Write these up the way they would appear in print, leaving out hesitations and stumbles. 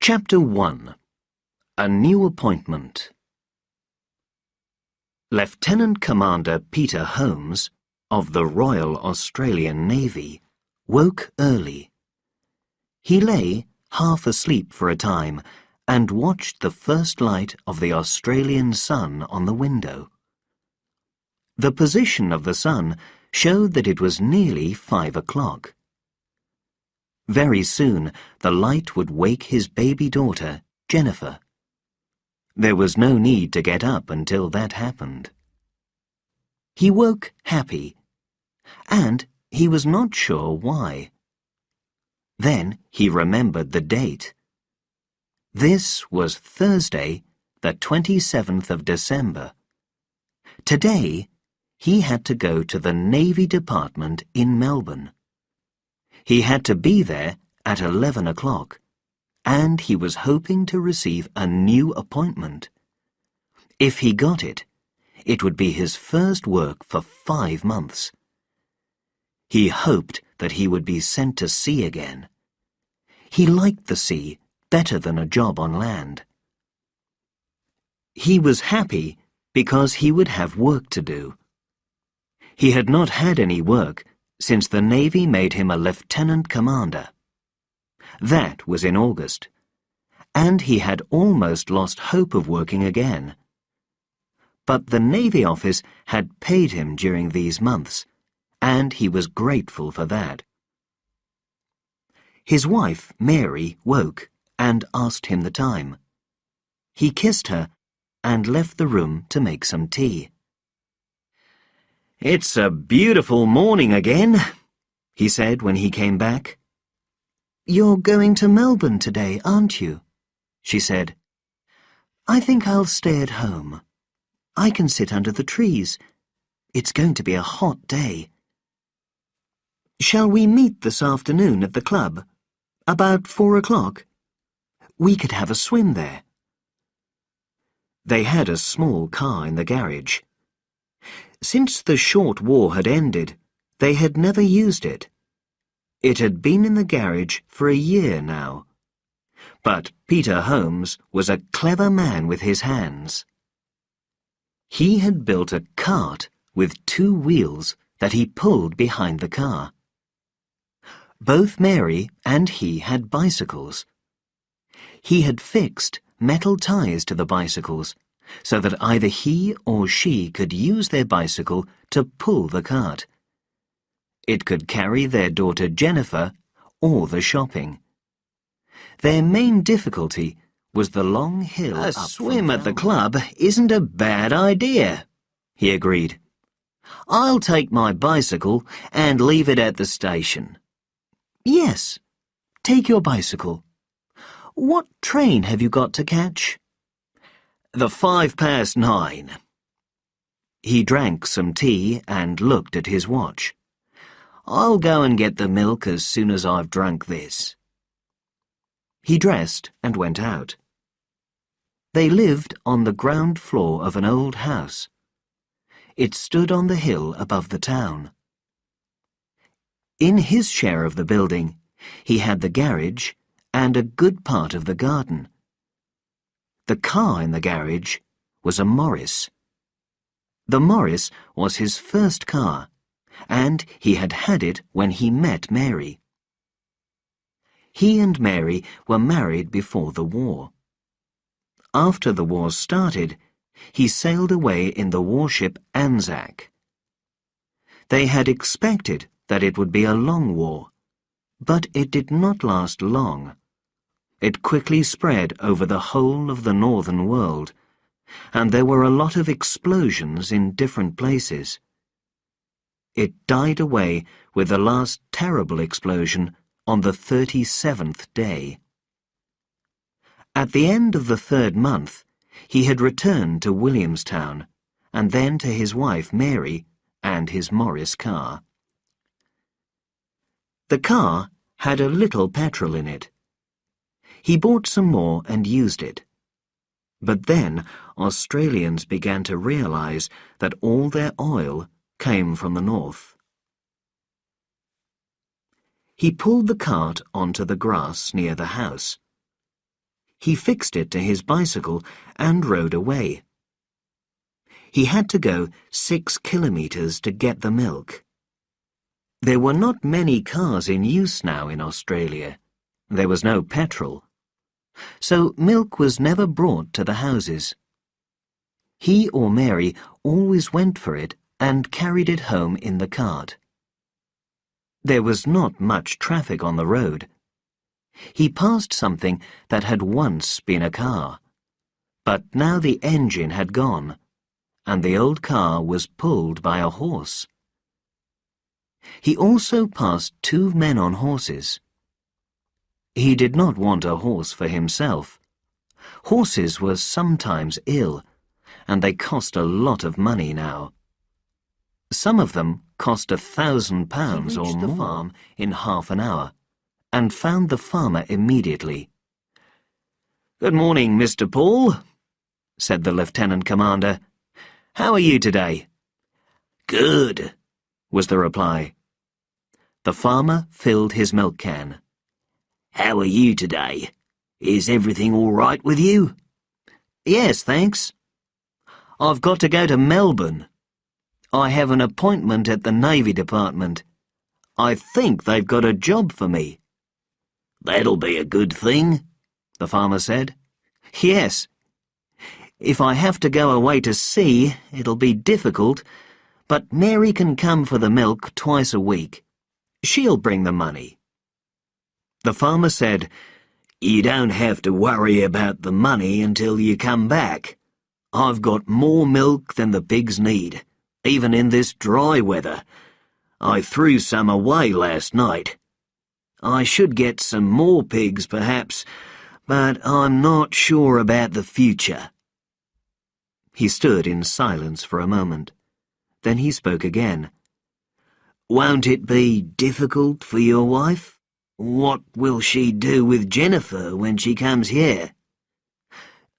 Chapter 1. A New Appointment. Lieutenant Commander Peter Holmes, of the Royal Australian Navy, woke early. He lay half asleep for a time and watched the first light of the Australian sun on the window. The position of the sun showed that it was nearly 5 o'clock. Very soon the light would wake his baby daughter, Jennifer. There was no need to get up until that happened. He woke happy, and he was not sure why. Then he remembered the date. This was Thursday, the 27th of December. Today, he had to go to the Navy Department in Melbourne. He had to be there at 11 o'clock, and he was hoping to receive a new appointment. If he got it, it would be his first work for 5 months. He hoped that he would be sent to sea again. He liked the sea better than a job on land. He was happy because he would have work to do. He had not had any work since the Navy made him a lieutenant commander. That was in August, and he had almost lost hope of working again. But the Navy office had paid him during these months, and he was grateful for that. His wife, Mary, woke and asked him the time. He kissed her and left the room to make some tea. "It's a beautiful morning again," he said when he came back. "You're going to Melbourne today, aren't you?" she said. "I think I'll stay at home. I can sit under the trees. It's going to be a hot day." "Shall we meet this afternoon at the club? About 4 o'clock? We could have a swim there." They had a small car in the garage. Since the short war had ended, they had never used it. It had been in the garage for a year now. But Peter Holmes was a clever man with his hands. He had built a cart with 2 wheels that he pulled behind the car. Both Mary and he had bicycles. He had fixed metal ties to the bicycles so that either he or she could use their bicycle to pull the cart. It could carry their daughter Jennifer or the shopping. Their main difficulty was the long hill up. "A swim at the club isn't a bad idea," he agreed. "I'll take my bicycle and leave it at the station." "Yes, take your bicycle. What train have you got to catch?" "The 9:05. He drank some tea and looked at his watch. "I'll go and get the milk as soon as I've drunk this." He dressed and went out. They lived on the ground floor of an old house. It stood on the hill above the town. In his share of the building, he had the garage and a good part of the garden. The car in the garage was a Morris. The Morris was his first car, and he had had it when he met Mary. He and Mary were married before the war. After the war started, he sailed away in the warship Anzac. They had expected that it would be a long war, but it did not last long. It quickly spread over the whole of the northern world, and there were a lot of explosions in different places. It died away with the last terrible explosion on the 37th day. At the end of the 3rd month, he had returned to Williamstown, and then to his wife Mary and his Morris car. The car had a little petrol in it. He bought some more and used it. But then Australians began to realize that all their oil came from the north. He pulled the cart onto the grass near the house. He fixed it to his bicycle and rode away. He had to go 6 kilometres to get the milk. There were not many cars in use now in Australia. There was no petrol. So milk was never brought to the houses. He or Mary always went for it and carried it home in the cart. There was not much traffic on the road. He passed something that had once been a car, but now the engine had gone, and the old car was pulled by a horse. He also passed 2 men on horses. He did not want a horse for himself. Horses were sometimes ill, and they cost a lot of money now. Some of them cost £1,000 or more. He reached the farm in half an hour, and found the farmer immediately. "Good morning, Mr. Paul," said the Lieutenant Commander. "How are you today?" "Good," was the reply. The farmer filled his milk can. "How are you today? Is everything all right with you?" "Yes, thanks. I've got to go to Melbourne. I have an appointment at the Navy Department. I think they've got a job for me." "That'll be a good thing," the farmer said. "Yes. If I have to go away to sea, it'll be difficult, but Mary can come for the milk twice a week. She'll bring the money." The farmer said, "You don't have to worry about the money until you come back. I've got more milk than the pigs need, even in this dry weather. I threw some away last night. I should get some more pigs, perhaps, but I'm not sure about the future." He stood in silence for a moment. Then he spoke again. "Won't it be difficult for your wife? What will she do with Jennifer when she comes here?"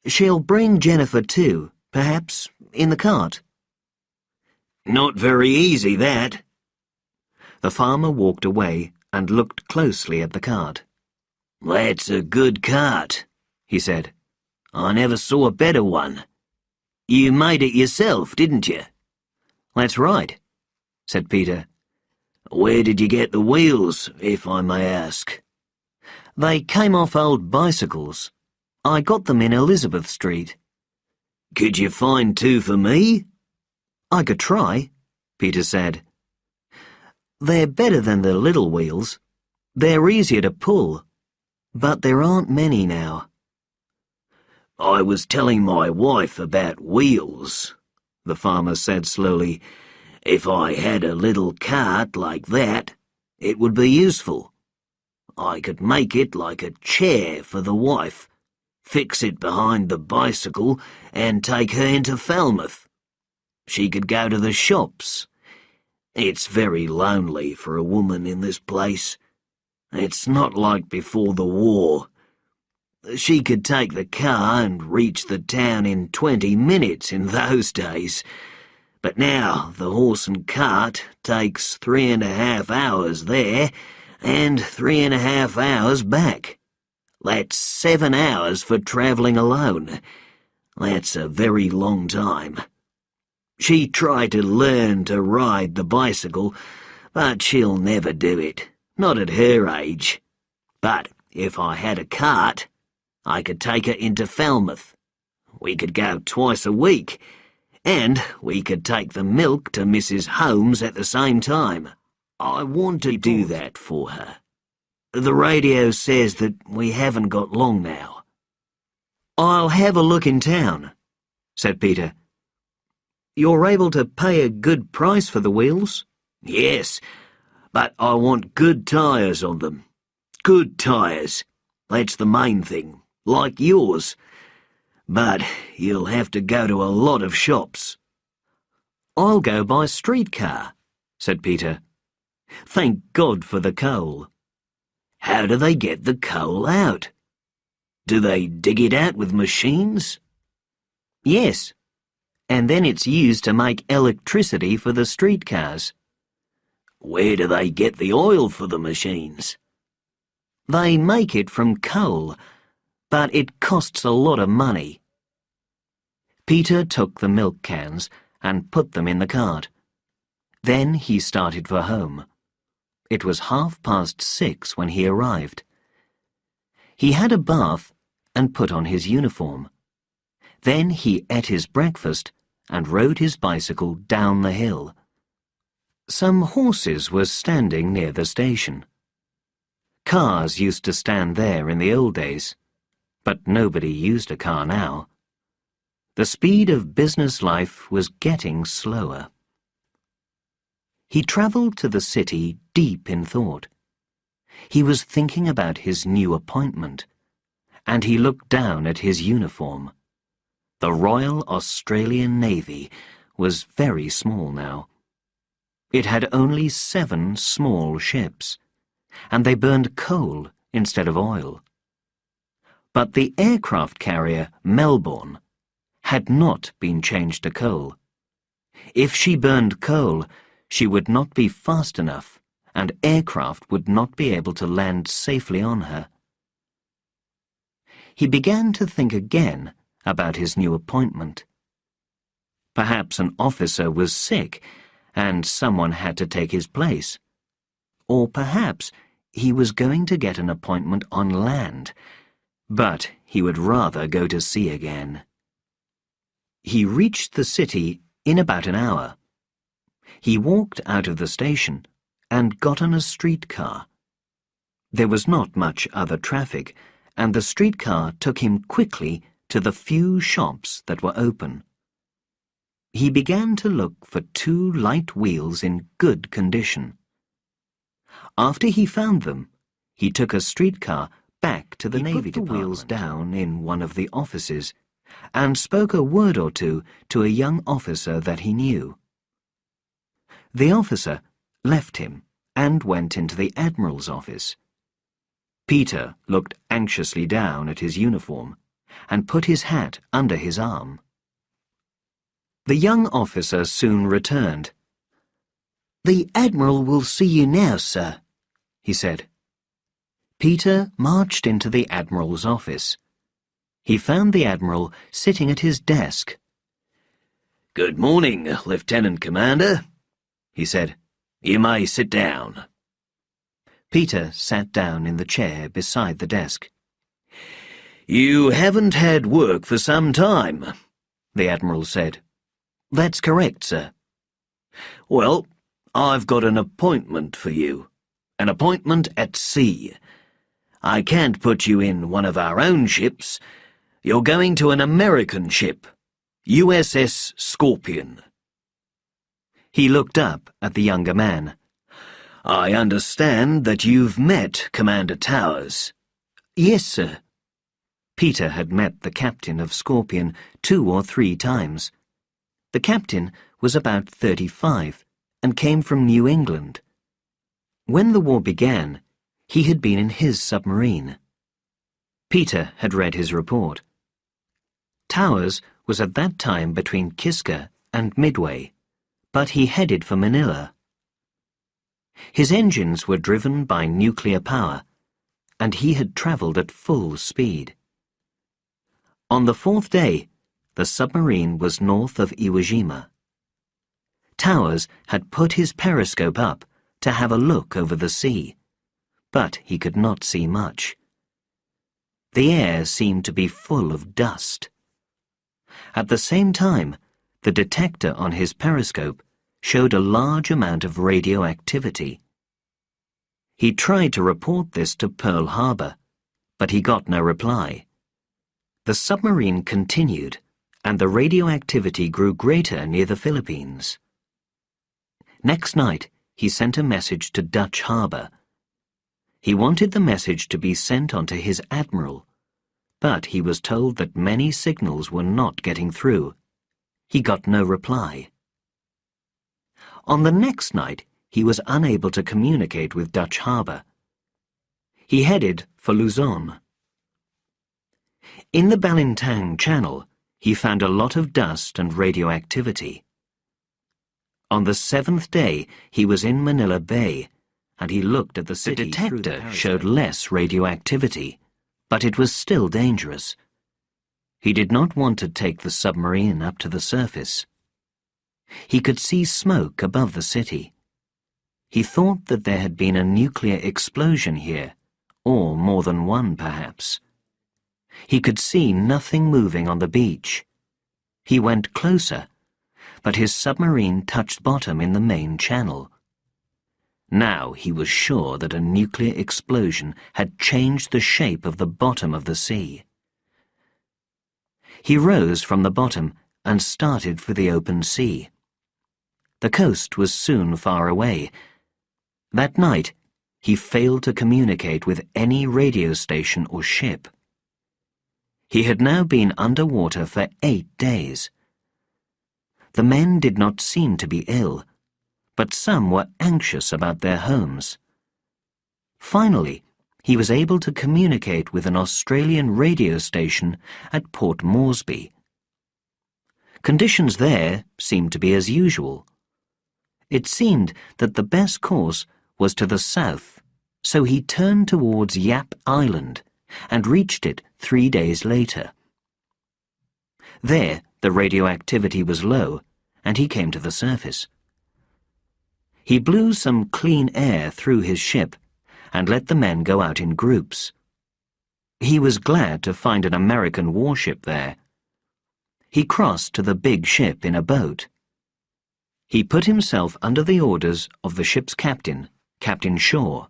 "She'll bring Jennifer too, perhaps, in the cart." "Not very easy, that." The farmer walked away and looked closely at the cart. "That's a good cart," he said. "I never saw a better one. You made it yourself, didn't you?" "That's right," said Peter. "Where did you get the wheels, if I may ask?" "They came off old bicycles. I got them in Elizabeth Street." "Could you find 2 for me?" "I could try," Peter said. "They're better than the little wheels. They're easier to pull, but there aren't many now." "I was telling my wife about wheels," the farmer said slowly. "If I had a little cart like that, it would be useful. I could make it like a chair for the wife, fix it behind the bicycle and take her into Falmouth. She could go to the shops. It's very lonely for a woman in this place. It's not like before the war. She could take the car and reach the town in 20 minutes in those days. But now the horse and cart takes 3.5 hours there and 3.5 hours back. That's 7 hours for travelling alone. That's a very long time. She tried to learn to ride the bicycle, but she'll never do it, not at her age. But if I had a cart, I could take her into Falmouth. We could go twice a week, and we could take the milk to Mrs. Holmes at the same time. I want to do that for her. The radio says that we haven't got long now." "I'll have a look in town," said Peter. "You're able to pay a good price for the wheels?" "Yes, but I want good tyres on them. Good tyres. That's the main thing, like yours. But you'll have to go to a lot of shops." "I'll go by streetcar," said Peter. "Thank God for the coal." "How do they get the coal out? Do they dig it out with machines?" "Yes, and then it's used to make electricity for the streetcars." "Where do they get the oil for the machines?" "They make it from coal. but it costs a lot of money." Peter took the milk cans and put them in the cart. Then he started for home. It was 6:30 when he arrived. He had a bath and put on his uniform. Then he ate his breakfast and rode his bicycle down the hill. Some horses were standing near the station. Cars used to stand there in the old days, but nobody used a car now. The speed of business life was getting slower. He travelled to the city deep in thought. He was thinking about his new appointment, and he looked down at his uniform. The Royal Australian Navy was very small now. It had only 7 small ships, and they burned coal instead of oil. But the aircraft carrier Melbourne had not been changed to coal. If she burned coal, she would not be fast enough, and aircraft would not be able to land safely on her. He began to think again about his new appointment. Perhaps an officer was sick, and someone had to take his place. Or perhaps he was going to get an appointment on land, but he would rather go to sea again. He reached the city in about an hour. He walked out of the station and got on a streetcar. There was not much other traffic, and the streetcar took him quickly to the few shops that were open. He began to look for 2 light wheels in good condition. After he found them, he took a streetcar back to the Navy Department. He put the wheels down in one of the offices and spoke a word or two to a young officer that he knew. The officer left him and went into the Admiral's office. Peter looked anxiously down at his uniform and put his hat under his arm. The young officer soon returned. "The Admiral will see you now, sir," he said. Peter marched into the Admiral's office. He found the Admiral sitting at his desk. "Good morning, Lieutenant Commander," he said. "You may sit down." Peter sat down in the chair beside the desk. "You haven't had work for some time," the Admiral said. "That's correct, sir." "Well, I've got an appointment for you. An appointment at sea. I can't put you in one of our own ships. You're going to an American ship, USS Scorpion." He looked up at the younger man. "I understand that you've met Commander Towers." "Yes, sir." Peter had met the captain of Scorpion 2 or 3 times. The captain was about 35 and came from New England. When the war began, he had been in his submarine. Peter had read his report. Towers was at that time between Kiska and Midway, but he headed for Manila. His engines were driven by nuclear power, and he had travelled at full speed. On the 4th day, the submarine was north of Iwo Jima. Towers had put his periscope up to have a look over the sea, but he could not see much. The air seemed to be full of dust. At the same time, the detector on his periscope showed a large amount of radioactivity. He tried to report this to Pearl Harbor, but he got no reply. The submarine continued, and the radioactivity grew greater near the Philippines. Next night, he sent a message to Dutch Harbor. He wanted the message to be sent on to his admiral, but he was told that many signals were not getting through. He got no reply. On the next night, he was unable to communicate with Dutch Harbor. He headed for Luzon. In the Balintang Channel, he found a lot of dust and radioactivity. On the 7th day, he was in Manila Bay, and he looked at the city. The detector showed less radioactivity, But it was still dangerous. He did not want to take the submarine up to the surface. He could see smoke above the city. He thought that there had been a nuclear explosion here, or more than one perhaps. He could see nothing moving on the beach. He went closer, but his submarine touched bottom in the main channel. Now he was sure that a nuclear explosion had changed the shape of the bottom of the sea. He rose from the bottom and started for the open sea. The coast was soon far away. That night, he failed to communicate with any radio station or ship. He had now been underwater for 8 days. The men did not seem to be ill, but some were anxious about their homes. Finally, he was able to communicate with an Australian radio station at Port Moresby. Conditions there seemed to be as usual. It seemed that the best course was to the south, so he turned towards Yap Island and reached it 3 days later. There, the radioactivity was low, and he came to the surface. He blew some clean air through his ship and let the men go out in groups. He was glad to find an American warship there. He crossed to the big ship in a boat. He put himself under the orders of the ship's captain, Captain Shaw.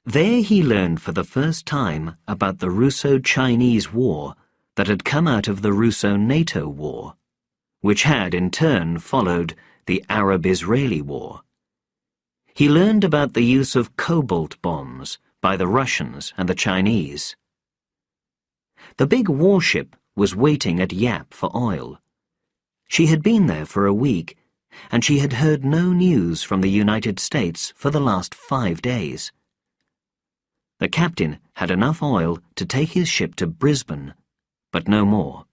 There he learned for the first time about the Russo-Chinese War that had come out of the Russo-NATO War, which had in turn followed the Arab-Israeli War. He learned about the use of cobalt bombs by the Russians and the Chinese. The big warship was waiting at Yap for oil. She had been there for a week, and she had heard no news from the United States for the last 5 days. The captain had enough oil to take his ship to Brisbane, but no more.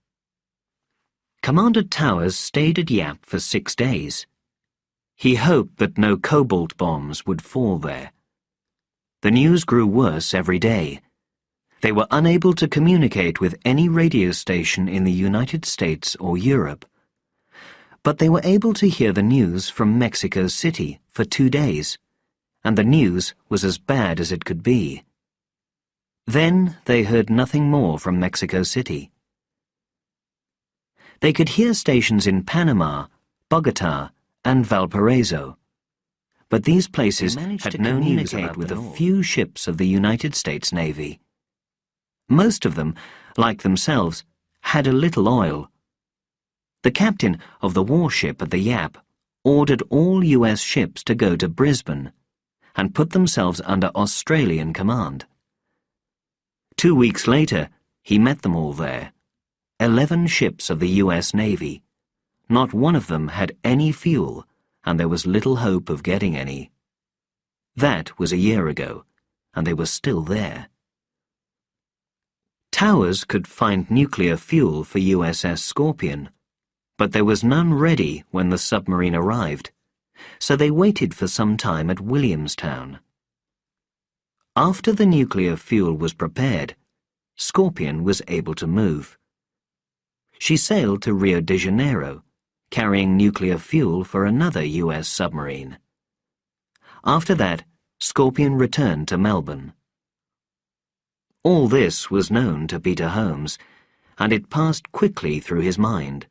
Commander Towers stayed at Yap for 6 days. He hoped that no cobalt bombs would fall there. The news grew worse every day. They were unable to communicate with any radio station in the United States or Europe. But they were able to hear the news from Mexico City for 2 days, and the news was as bad as it could be. Then they heard nothing more from Mexico City. They could hear stations in Panama, Bogota, and Valparaiso, but these places had no news with a few ships of the United States Navy. Most of them, like themselves, had a little oil. The captain of the warship at the Yap ordered all US ships to go to Brisbane and put themselves under Australian command. 2 weeks later, he met them all there. 11 ships of the US Navy. Not one of them had any fuel, and there was little hope of getting any. That was a year ago, and they were still there. Towers could find nuclear fuel for USS Scorpion, but there was none ready when the submarine arrived, so they waited for some time at Williamstown. After the nuclear fuel was prepared, Scorpion was able to move. She sailed to Rio de Janeiro, carrying nuclear fuel for another US submarine. After that, Scorpion returned to Melbourne. All this was known to Peter Holmes, and it passed quickly through his mind.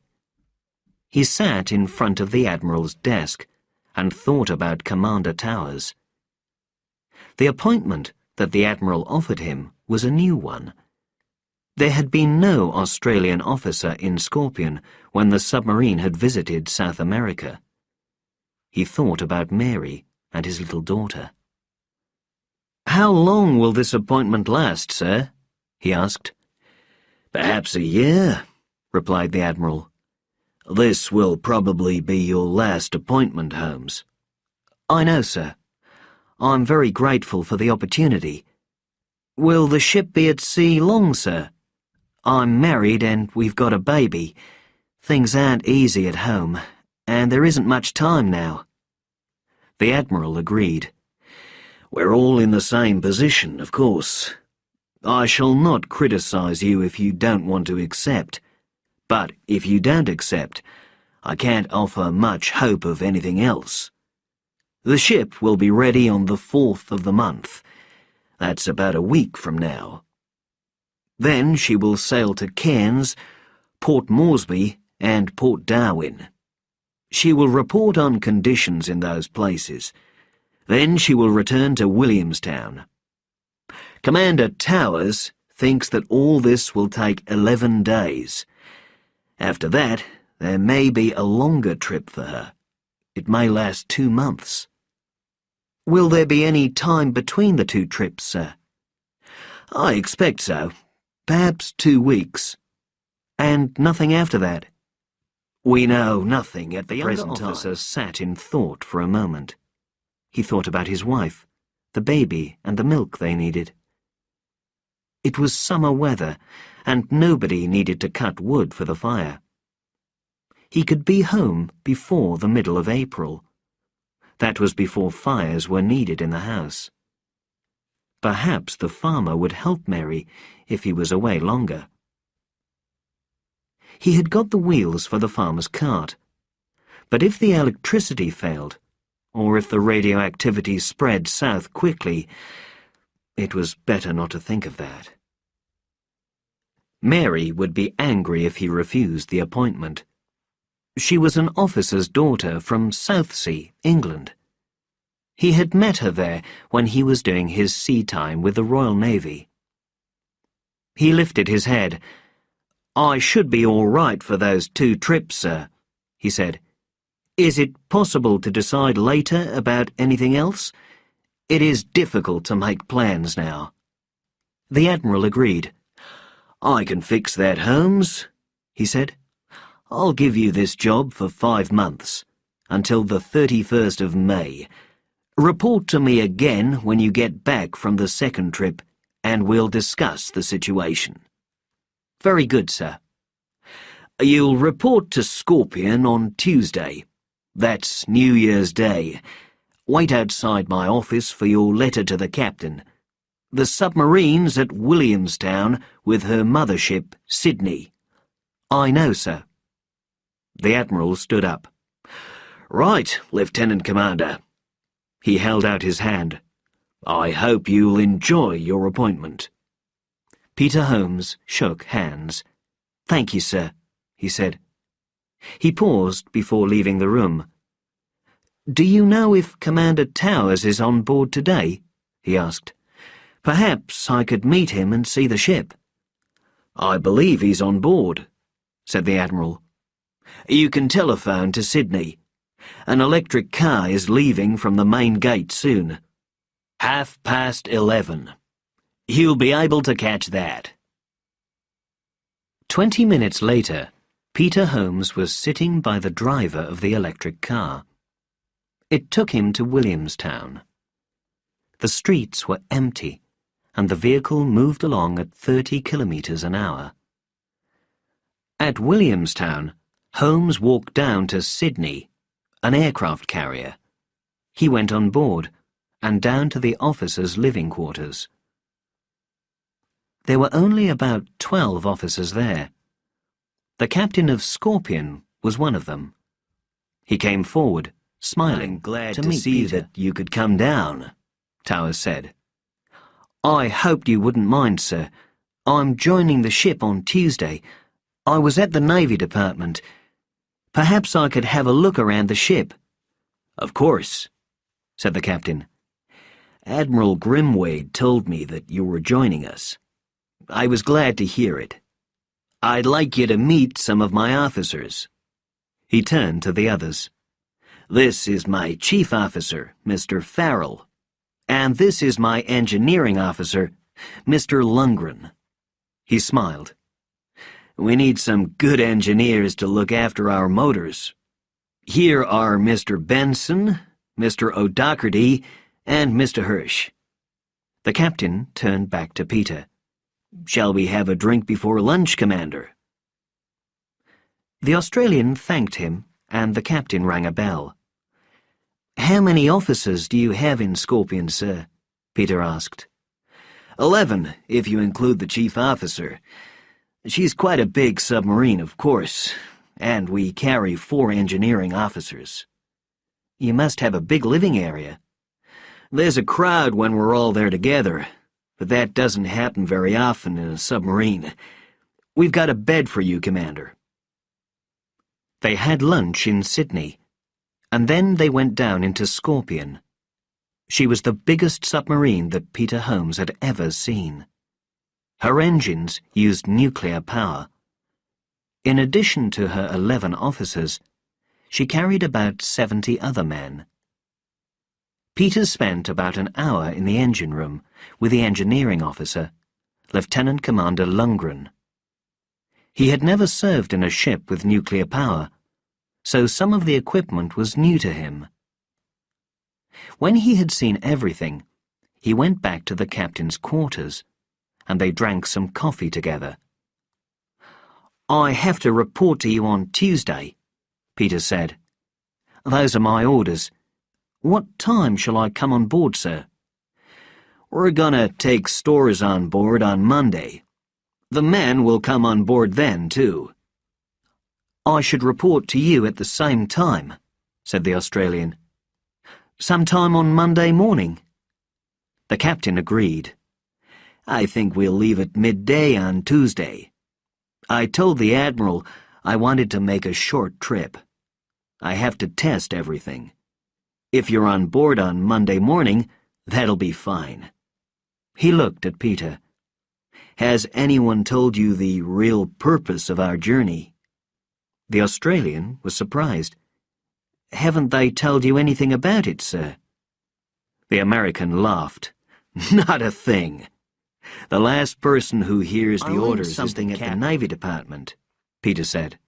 He sat in front of the Admiral's desk and thought about Commander Towers. The appointment that the Admiral offered him was a new one. There had been no Australian officer in Scorpion when the submarine had visited South America. He thought about Mary and his little daughter. "How long will this appointment last, sir?" he asked. "Perhaps a year," replied the Admiral. "This will probably be your last appointment, Holmes." "I know, sir. I'm very grateful for the opportunity. Will the ship be at sea long, sir? I'm married and we've got a baby. Things aren't easy at home, and there isn't much time now." The Admiral agreed. "We're all in the same position, of course. I shall not criticize you if you don't want to accept. But if you don't accept, I can't offer much hope of anything else. The ship will be ready on the 4th of the month. That's about a week from now. Then she will sail to Cairns, Port Moresby, and Port Darwin. She will report on conditions in those places. Then she will return to Williamstown. Commander Towers thinks that all this will take 11 days. After that, there may be a longer trip for her. It may last 2 months. Will there be any time between the 2 trips, sir? I expect so. Perhaps 2 weeks. And nothing after that? We know nothing at the present time. The officer sat in thought for a moment. He thought about his wife, the baby, and the milk they needed. It was summer weather, and nobody needed to cut wood for the fire. He could be home before the middle of April. That was before fires were needed in the house. Perhaps the farmer would help Mary if he was away longer. He had got the wheels for the farmer's cart. But if the electricity failed, or if the radioactivity spread south quickly, it was better not to think of that. Mary would be angry if he refused the appointment. She was an officer's daughter from Southsea, England. He had met her there when he was doing his sea time with the Royal Navy. He lifted his head. "I should be all right for those 2 trips, sir," he said. "Is it possible to decide later about anything else? It is difficult to make plans now." The Admiral agreed. "I can fix that, Holmes," he said. "I'll give you this job for 5 months, until the 31st of May. Report to me again when you get back from the 2nd trip, and we'll discuss the situation." "Very good, sir." "You'll report to Scorpion on Tuesday. That's New Year's Day. Wait outside my office for your letter to the captain. The submarine's at Williamstown with her mothership, Sydney." "I know, sir." The Admiral stood up. "Right, Lieutenant Commander." He held out his hand. "I hope you'll enjoy your appointment." Peter Holmes shook hands. "Thank you, sir," he said. He paused before leaving the room. "Do you know if Commander Towers is on board today?" he asked. "Perhaps I could meet him and see the ship." "I believe he's on board," said the Admiral. "You can telephone to Sydney. An electric car is leaving from the main gate soon. 11:30. He'll be able to catch that." 20 minutes later, Peter Holmes was sitting by the driver of the electric car. It took him to Williamstown. The streets were empty, and the vehicle moved along at 30 kilometers an hour. At Williamstown, Holmes walked down to Sydney, an aircraft carrier. He went on board, and down to the officers' living quarters. There were only about 12 officers there. The captain of Scorpion was one of them. He came forward, smiling. "I'm glad to see Peter. That you could come down," Towers said. "I hoped you wouldn't mind, sir. I'm joining the ship on Tuesday. I was at the Navy Department. Perhaps I could have a look around the ship." "Of course," said the captain. "Admiral Grimwade told me that you were joining us. I was glad to hear it. I'd like you to meet some of my officers." He turned to the others. "This is my chief officer, Mr. Farrell, and this is my engineering officer, Mr. Lundgren." He smiled. "We need some good engineers to look after our motors. Here are Mr. Benson, Mr. O'Doherty, and Mr. Hirsch." The captain turned back to Peter. "Shall we have a drink before lunch, Commander?" The Australian thanked him, and the captain rang a bell. "How many officers do you have in Scorpion, sir?" Peter asked. 11, if you include the chief officer. She's quite a big submarine, of course, and we carry 4 engineering officers. You must have a big living area. There's a crowd when we're all there together, but that doesn't happen very often in a submarine. We've got a bed for you, Commander. They had lunch in Sydney, and then they went down into Scorpion. She was the biggest submarine that Peter Holmes had ever seen. Her engines used nuclear power. In addition to her 11 officers, she carried about 70 other men. Peter spent about an hour in the engine room with the engineering officer, Lieutenant Commander Lundgren. He had never served in a ship with nuclear power, so some of the equipment was new to him. When he had seen everything, he went back to the captain's quarters, and they drank some coffee together. "I have to report to you on Tuesday," Peter said. "Those are my orders. What time shall I come on board, sir?" "We're gonna take stores on board on Monday. The men will come on board then, too." "I should report to you at the same time," said the Australian. "Sometime on Monday morning?" The captain agreed. "I think we'll leave at midday on Tuesday. I told the Admiral I wanted to make a short trip. I have to test everything. If you're on board on Monday morning, that'll be fine." He looked at Peter. "Has anyone told you the real purpose of our journey?" The Australian was surprised. "Haven't they told you anything about it, sir?" The American laughed. "Not a thing. The last person who hears the orders is something at the Navy Department," Peter said.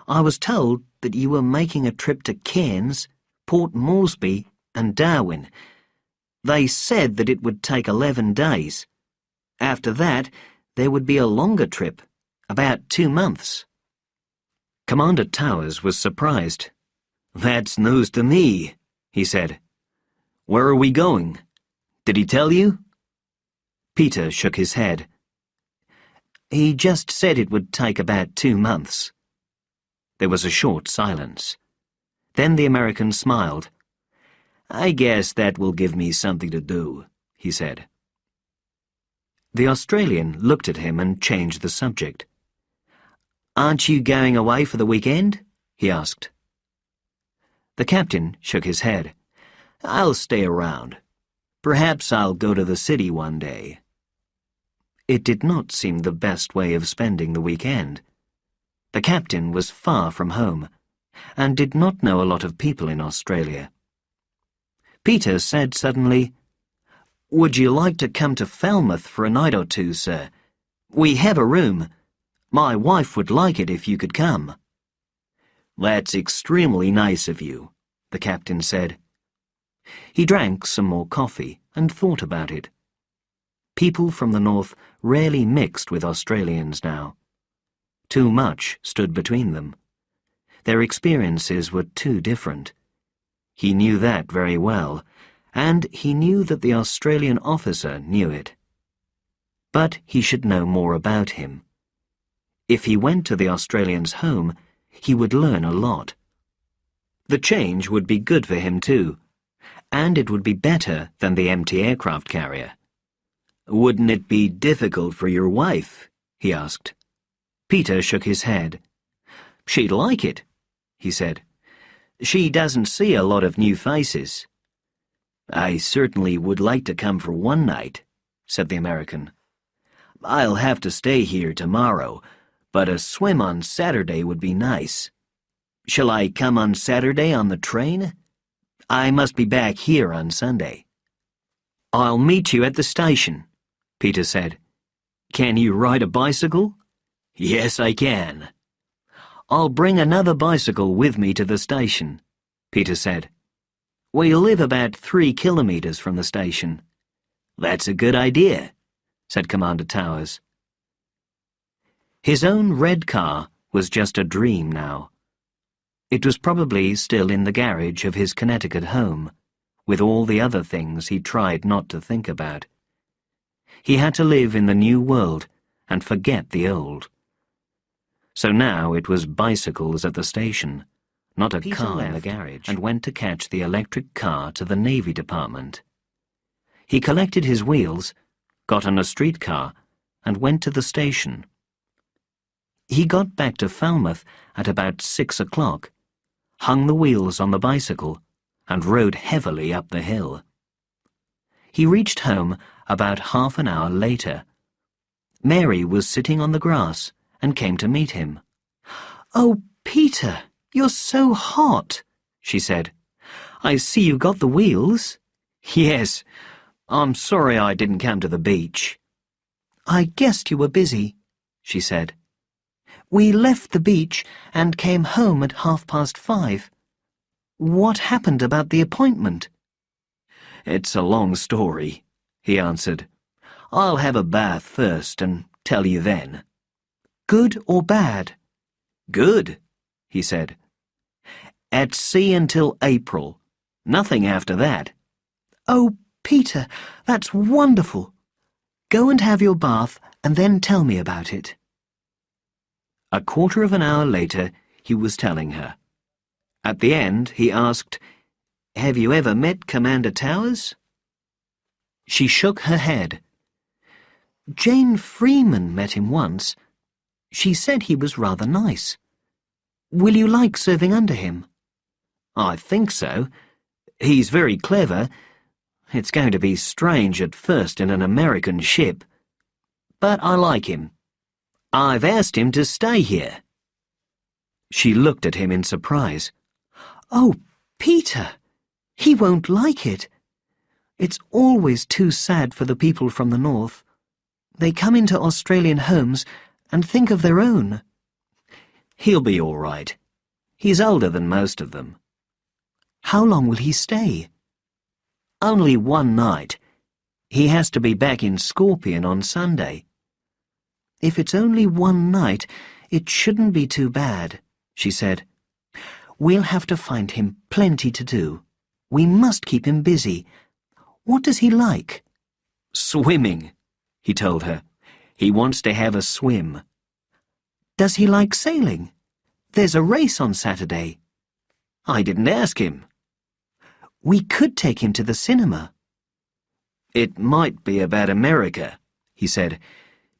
"I was told that you were making a trip to Cairns, Port Moresby and Darwin. They said that it would take 11 days. After that, there would be a longer trip, about 2 months. Commander Towers was surprised. "That's news to me," he said. "Where are we going? Did he tell you?" Peter shook his head. "He just said it would take about 2 months. There was a short silence. Then the American smiled. "I guess that will give me something to do," he said. The Australian looked at him and changed the subject. "Aren't you going away for the weekend?" he asked. The captain shook his head. "I'll stay around. Perhaps I'll go to the city one day." It did not seem the best way of spending the weekend. The captain was far from home, and did not know a lot of people in Australia. Peter said suddenly, "Would you like to come to Falmouth for a night or two, sir? We have a room. My wife would like it if you could come." "That's extremely nice of you," the captain said. He drank some more coffee and thought about it. People from the north rarely mixed with Australians now. Too much stood between them. Their experiences were too different. He knew that very well, and he knew that the Australian officer knew it. But he should know more about him. If he went to the Australian's home, he would learn a lot. The change would be good for him too, and it would be better than the empty aircraft carrier. "Wouldn't it be difficult for your wife?" he asked. Peter shook his head. "She'd like it," he said. "She doesn't see a lot of new faces." "I certainly would like to come for one night," said the American. "I'll have to stay here tomorrow, but a swim on Saturday would be nice. Shall I come on Saturday on the train? I must be back here on Sunday." "I'll meet you at the station," Peter said. "Can you ride a bicycle?" "Yes, I can." "I'll bring another bicycle with me to the station," Peter said. "We live about 3 kilometres from the station." "That's a good idea," said Commander Towers. His own red car was just a dream now. It was probably still in the garage of his Connecticut home, with all the other things he tried not to think about. He had to live in the new world and forget the old. So now it was bicycles at the station, not a car in the garage, and went to catch the electric car to the Navy Department. He collected his wheels, got on a streetcar, and went to the station. He got back to Falmouth at about 6 o'clock, hung the wheels on the bicycle, and rode heavily up the hill. He reached home about half an hour later. Mary was sitting on the grass and came to meet him. "Oh, Peter, you're so hot," she said. "I see you got the wheels." "Yes, I'm sorry I didn't come to the beach." "I guessed you were busy," she said. "We left the beach and came home at 5:30. What happened about the appointment?" "It's a long story," he answered. "I'll have a bath first and tell you then." "Good or bad?" "Good," he said. "At sea until April. Nothing after that." "Oh, Peter, that's wonderful. Go and have your bath and then tell me about it." A quarter of an hour later, he was telling her. At the end, he asked, "Have you ever met Commander Towers?" She shook her head. "Jane Freeman met him once. She said he was rather nice. Will you like serving under him?" "I think so. He's very clever. It's going to be strange at first in an American ship. But I like him. I've asked him to stay here." She looked at him in surprise. "Oh, Peter, he won't like it. It's always too sad for the people from the north. They come into Australian homes and think of their own." "He'll be all right. He's older than most of them." "How long will he stay?" "Only one night. He has to be back in Scorpion on Sunday." "If it's only one night, it shouldn't be too bad," she said. "We'll have to find him plenty to do. We must keep him busy. What does he like?" "Swimming," he told her. "He wants to have a swim." "Does he like sailing? There's a race on Saturday." "I didn't ask him." "We could take him to the cinema." "It might be about America," he said.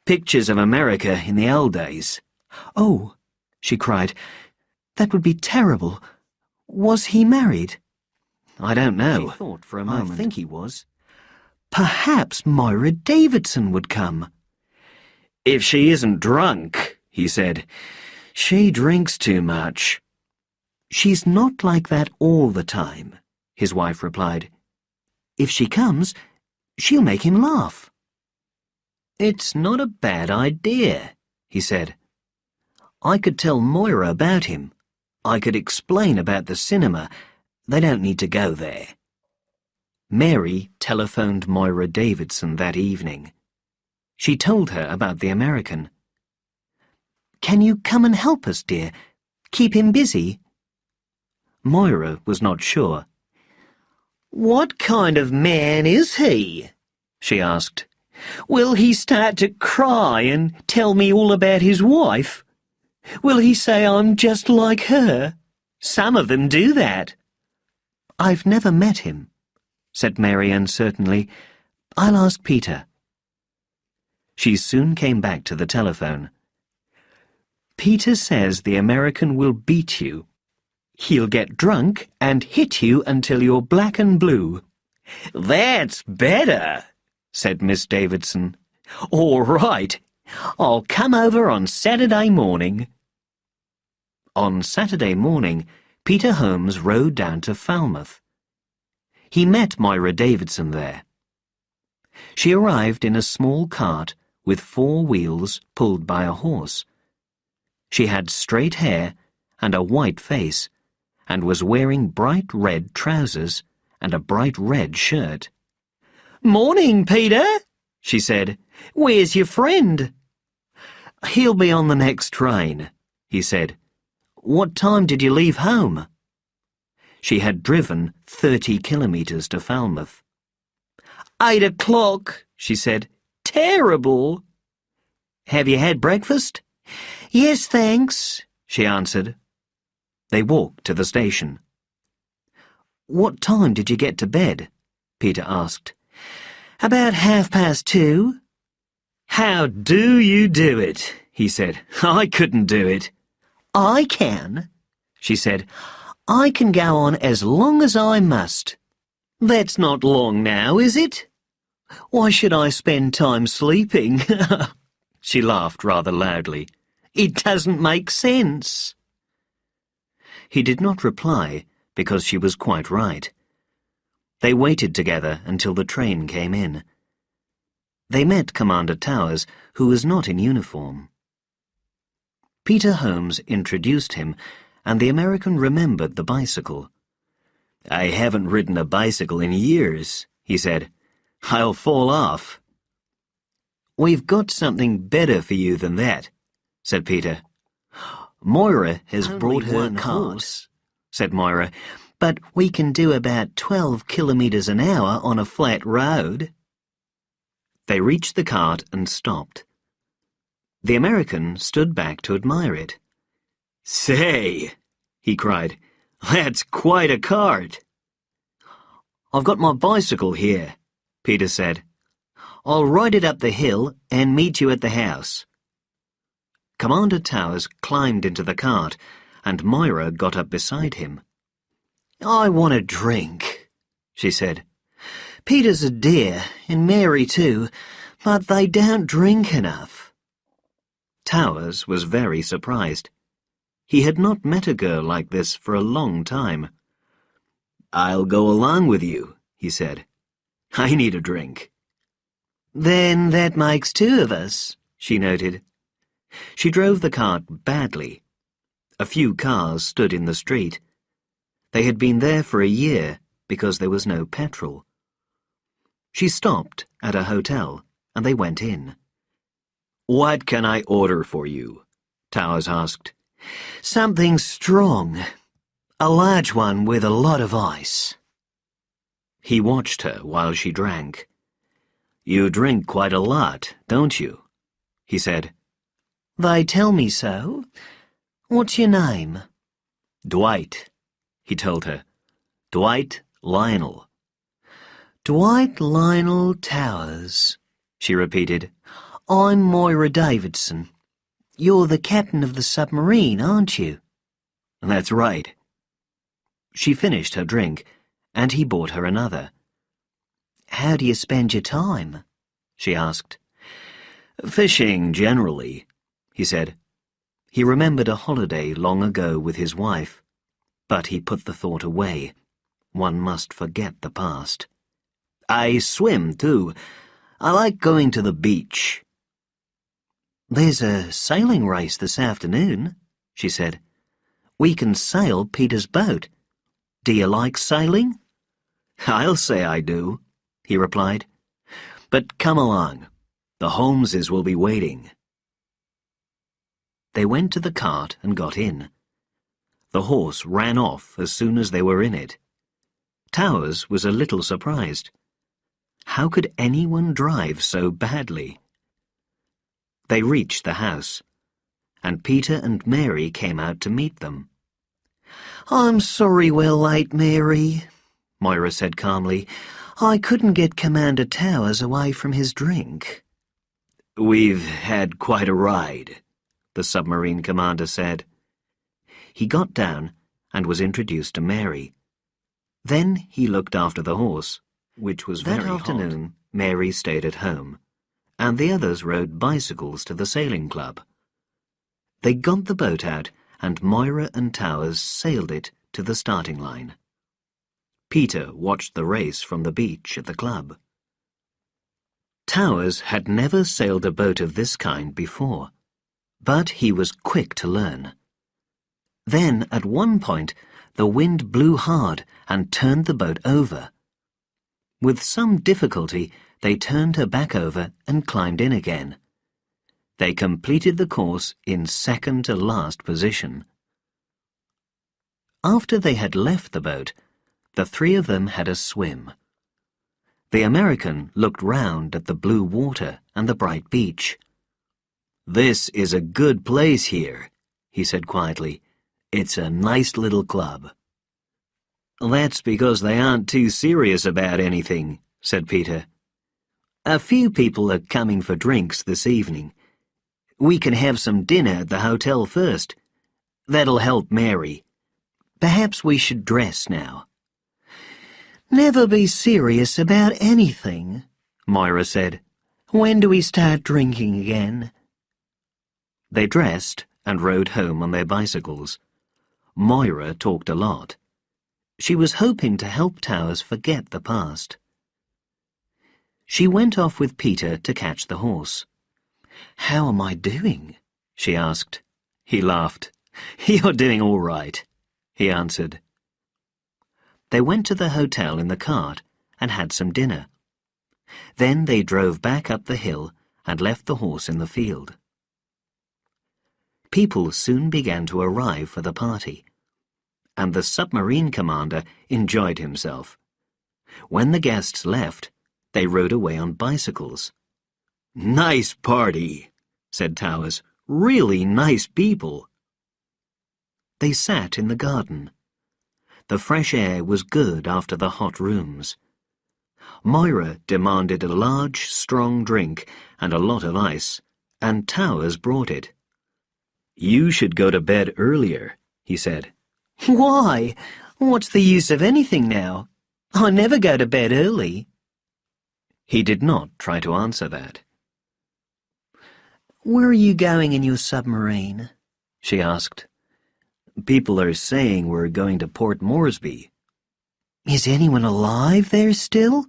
"Pictures of America in the old days." "Oh," she cried, "that would be terrible. Was he married?" "I don't know." She thought for a moment. "I think he was." "Perhaps Moira Davidson would come." "If she isn't drunk," he said. "She drinks too much." "She's not like that all the time," his wife replied. "If she comes, she'll make him laugh." "It's not a bad idea," he said. "I could tell Moira about him. I could explain about the cinema. They don't need to go there." Mary telephoned Moira Davidson that evening. She told her about the American. "Can you come and help us, dear? Keep him busy?" Moira was not sure. "What kind of man is he?" she asked. "Will he start to cry and tell me all about his wife? Will he say I'm just like her? Some of them do that." "I've never met him," said Mary uncertainly. "I'll ask Peter." She soon came back to the telephone. "Peter says the American will beat you. He'll get drunk and hit you until you're black and blue." "That's better," said Miss Davidson. "All right. I'll come over on Saturday morning." On Saturday morning, Peter Holmes rode down to Falmouth. He met Moira Davidson there. She arrived in a small cart with 4 wheels pulled by a horse. She had straight hair and a white face, and was wearing bright red trousers and a bright red shirt. "Morning, Peter," she said. "Where's your friend?" "He'll be on the next train," he said. "What time did you leave home?" She had driven 30 kilometres to Falmouth. 8 o'clock, she said. terrible. Have you had breakfast? Yes, thanks, she answered. They walked to the station. What time did you get to bed? Peter asked. About 2:30. How do you do it? He said. I couldn't do it. I can, she said. I can go on as long as I must. That's not long now, is it? Why should I spend time sleeping? She laughed rather loudly. It doesn't make sense. He did not reply because she was quite right. They waited together until the train came in. They met Commander Towers, who was not in uniform. Peter Holmes introduced him, and the American remembered the bicycle. I haven't ridden a bicycle in years, he said. I'll fall off. We've got something better for you than that, said Peter. Moira has brought her cart, said Moira, but we can do about 12 kilometres an hour on a flat road. They reached the cart and stopped. The American stood back to admire it. Say, he cried, that's quite a cart. I've got my bicycle here, Peter said. I'll ride it up the hill and meet you at the house. Commander Towers climbed into the cart, and Moira got up beside him. I want a drink, she said. Peter's a dear, and Mary too, but they don't drink enough. Towers was very surprised. He had not met a girl like this for a long time. I'll go along with you, he said. I need a drink. Then that makes two of us, she noted. She drove the cart badly. A few cars stood in the street. They had been there for a year because there was no petrol. She stopped at a hotel, and they went in. What can I order for you? Towers asked. Something strong. A large one with a lot of ice. He watched her while she drank. You drink quite a lot, don't you? He said. They tell me so. What's your name? Dwight, he told her. Dwight Lionel. Dwight Lionel Towers, she repeated. I'm Moira Davidson. You're the captain of the submarine, aren't you? That's right. She finished her drink, and he bought her another. How do you spend your time? She asked. Fishing, generally, he said. He remembered a holiday long ago with his wife, but he put the thought away. One must forget the past. I swim, too. I like going to the beach. There's a sailing race this afternoon, she said. We can sail Peter's boat. Do you like sailing? I'll say I do, he replied. But come along. The Holmeses will be waiting. They went to the cart and got in. The horse ran off as soon as they were in it. Towers was a little surprised. How could anyone drive so badly? They reached the house, and Peter and Mary came out to meet them. I'm sorry we're late, Mary, Moira said calmly. I couldn't get Commander Towers away from his drink. We've had quite a ride, the submarine commander said. He got down and was introduced to Mary. Then he looked after the horse, which was very hot. That afternoon, Mary stayed at home, and the others rode bicycles to the sailing club. They got the boat out, and Moira and Towers sailed it to the starting line. Peter watched the race from the beach at the club. Towers had never sailed a boat of this kind before, but he was quick to learn. Then, at one point, the wind blew hard and turned the boat over. With some difficulty, they turned her back over and climbed in again. They completed the course in second-to-last position. After they had left the boat, the three of them had a swim. The American looked round at the blue water and the bright beach. "This is a good place here," he said quietly. "It's a nice little club." "That's because they aren't too serious about anything," said Peter. "A few people are coming for drinks this evening. We can have some dinner at the hotel first. That'll help Mary. Perhaps we should dress now." "Never be serious about anything," Moira said. "When do we start drinking again?" They dressed and rode home on their bicycles. Moira talked a lot. She was hoping to help Towers forget the past. She went off with Peter to catch the horse. "How am I doing?" she asked. He laughed. "You're doing all right," he answered. They went to the hotel in the cart and had some dinner. Then they drove back up the hill and left the horse in the field. People soon began to arrive for the party, and the submarine commander enjoyed himself. When the guests left, they rode away on bicycles. "Nice party," said Towers. "Really nice people." They sat in the garden. The fresh air was good after the hot rooms. Moira demanded a large, strong drink and a lot of ice, and Towers brought it. "You should go to bed earlier," he said. "Why? What's the use of anything now? I never go to bed early." He did not try to answer that. "Where are you going in your submarine?" she asked. "People are saying we're going to Port Moresby." "Is anyone alive there still?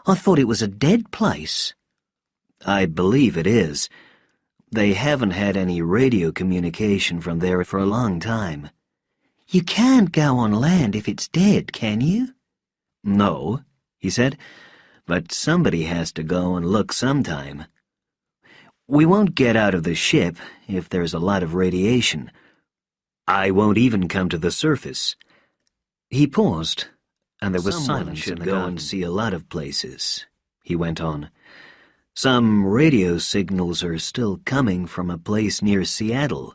I thought it was a dead place." "I believe it is. They haven't had any radio communication from there for a long time." "You can't go on land if it's dead, can you?" "No," he said, "but somebody has to go and look sometime. We won't get out of the ship if there's a lot of radiation. I won't even come to the surface." He paused, and there was silence in the garden. "Someone should go and see a lot of places," he went on. "Some radio signals are still coming from a place near Seattle.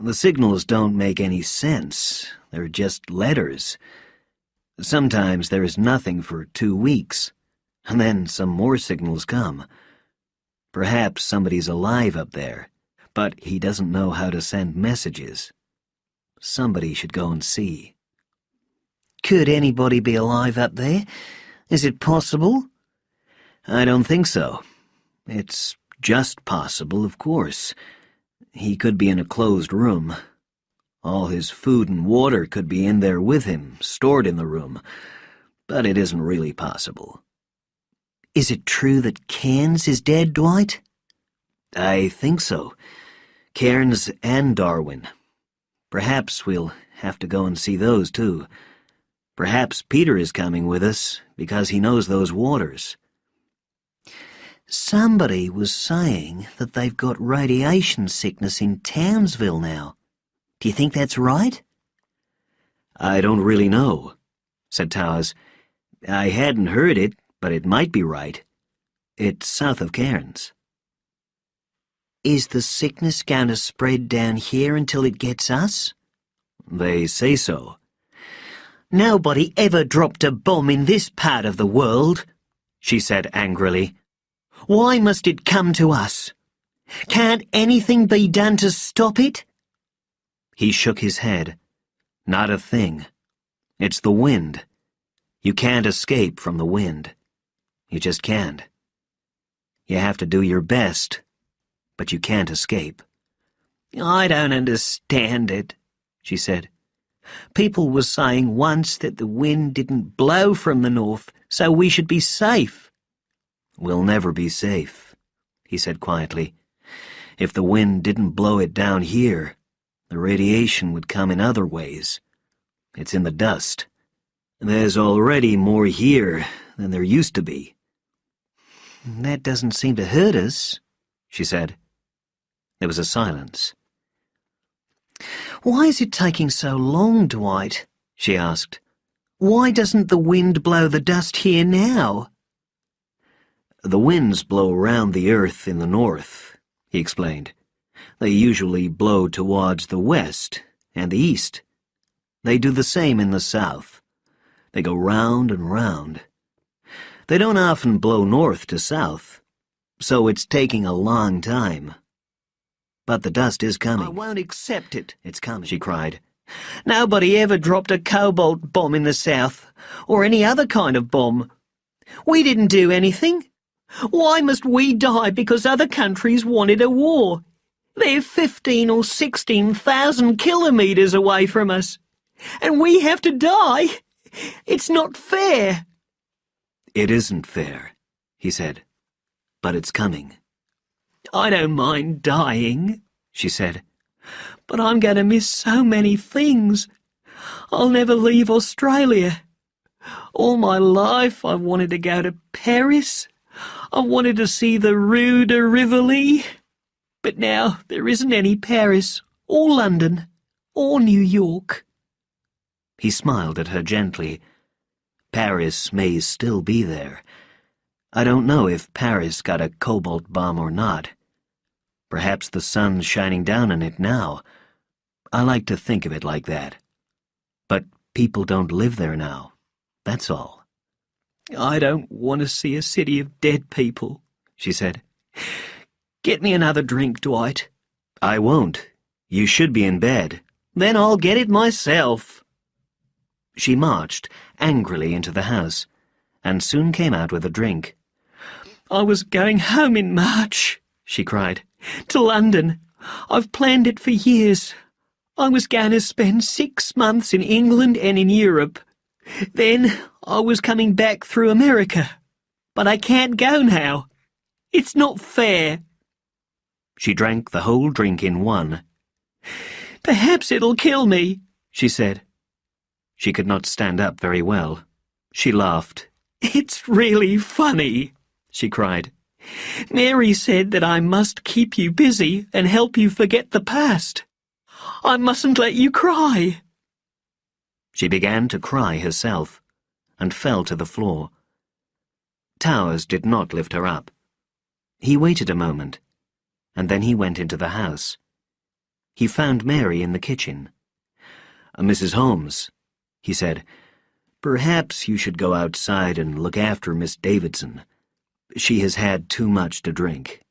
The signals don't make any sense. They're just letters. Sometimes there is nothing for 2 weeks, and then some more signals come. Perhaps somebody's alive up there, but he doesn't know how to send messages. Somebody should go and see." "Could anybody be alive up there? Is it possible?" "I don't think so. It's just possible, of course. He could be in a closed room. All his food and water could be in there with him, stored in the room. But it isn't really possible." "Is it true that Cairns is dead, Dwight?" "I think so. Cairns and Darwin. Perhaps we'll have to go and see those, too. Perhaps Peter is coming with us because he knows those waters." "Somebody was saying that they've got radiation sickness in Townsville now. Do you think that's right?" "I don't really know," said Towers. "I hadn't heard it, but it might be right. It's south of Cairns." "Is the sickness going to spread down here until it gets us?" "They say so." "Nobody ever dropped a bomb in this part of the world," she said angrily. "Why must it come to us? Can't anything be done to stop it?" He shook his head. "Not a thing. It's the wind. You can't escape from the wind. You just can't. You have to do your best, but you can't escape." "I don't understand it," she said. "People were saying once that the wind didn't blow from the north, so we should be safe." "We'll never be safe," he said quietly. "If the wind didn't blow it down here, the radiation would come in other ways. It's in the dust. There's already more here than there used to be." "That doesn't seem to hurt us," she said. There was a silence. "Why is it taking so long, Dwight?" she asked. "Why doesn't the wind blow the dust here now?" The winds blow round the earth in the north, he explained. They usually blow towards the west and the east. They do the same in the south. They go round and round. They don't often blow north to south, so it's taking a long time. But the dust is coming. I won't accept it, It's coming, she cried. Nobody ever dropped a cobalt bomb in the south, or any other kind of bomb. We didn't do anything. Why must we die because other countries wanted a war? They're 15 or 16,000 kilometres away from us, and we have to die. It's not fair. It isn't fair, he said, but it's coming. I don't mind dying, she said, but I'm going to miss so many things. I'll never leave Australia. All my life I wanted to go to Paris. I wanted to see the Rue de Rivoli. But now there isn't any Paris, or London, or New York. He smiled at her gently. Paris may still be there. I don't know if Paris got a cobalt bomb or not. Perhaps the sun's shining down on it now. I like to think of it like that. But people don't live there now. That's all. I don't want to see a city of dead people, she said. Get me another drink, Dwight. I won't. You should be in bed. Then I'll get it myself. She marched angrily into the house, and soon came out with a drink. I was going home in March, she cried, to London. I've planned it for years. I was going to spend 6 months in England and in Europe. Then I was coming back through America. But I can't go now. It's not fair. She drank the whole drink in one. Perhaps it'll kill me, she said. She could not stand up very well. She laughed. It's really funny, she cried. Mary said that I must keep you busy and help you forget the past. I mustn't let you cry. She began to cry herself, and fell to the floor. Towers did not lift her up. He waited a moment, and then he went into the house. He found Mary in the kitchen. "Mrs. Holmes," he said, "perhaps you should go outside and look after Miss Davidson. She has had too much to drink.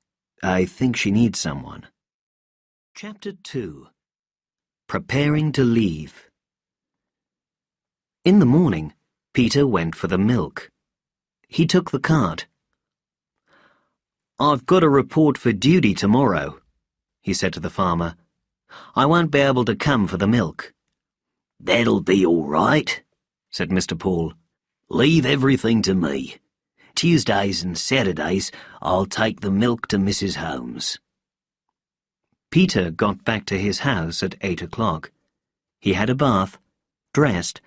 I think she needs someone." Chapter 2. Preparing to leave. In the morning, Peter went for the milk. He took the cart. "I've got a report for duty tomorrow," he said to the farmer. "I won't be able to come for the milk." "That'll be all right," said Mr. Paul. "Leave everything to me. Tuesdays and Saturdays I'll take the milk to Mrs. Holmes." Peter got back to his house at 8 o'clock. He had a bath, dressed,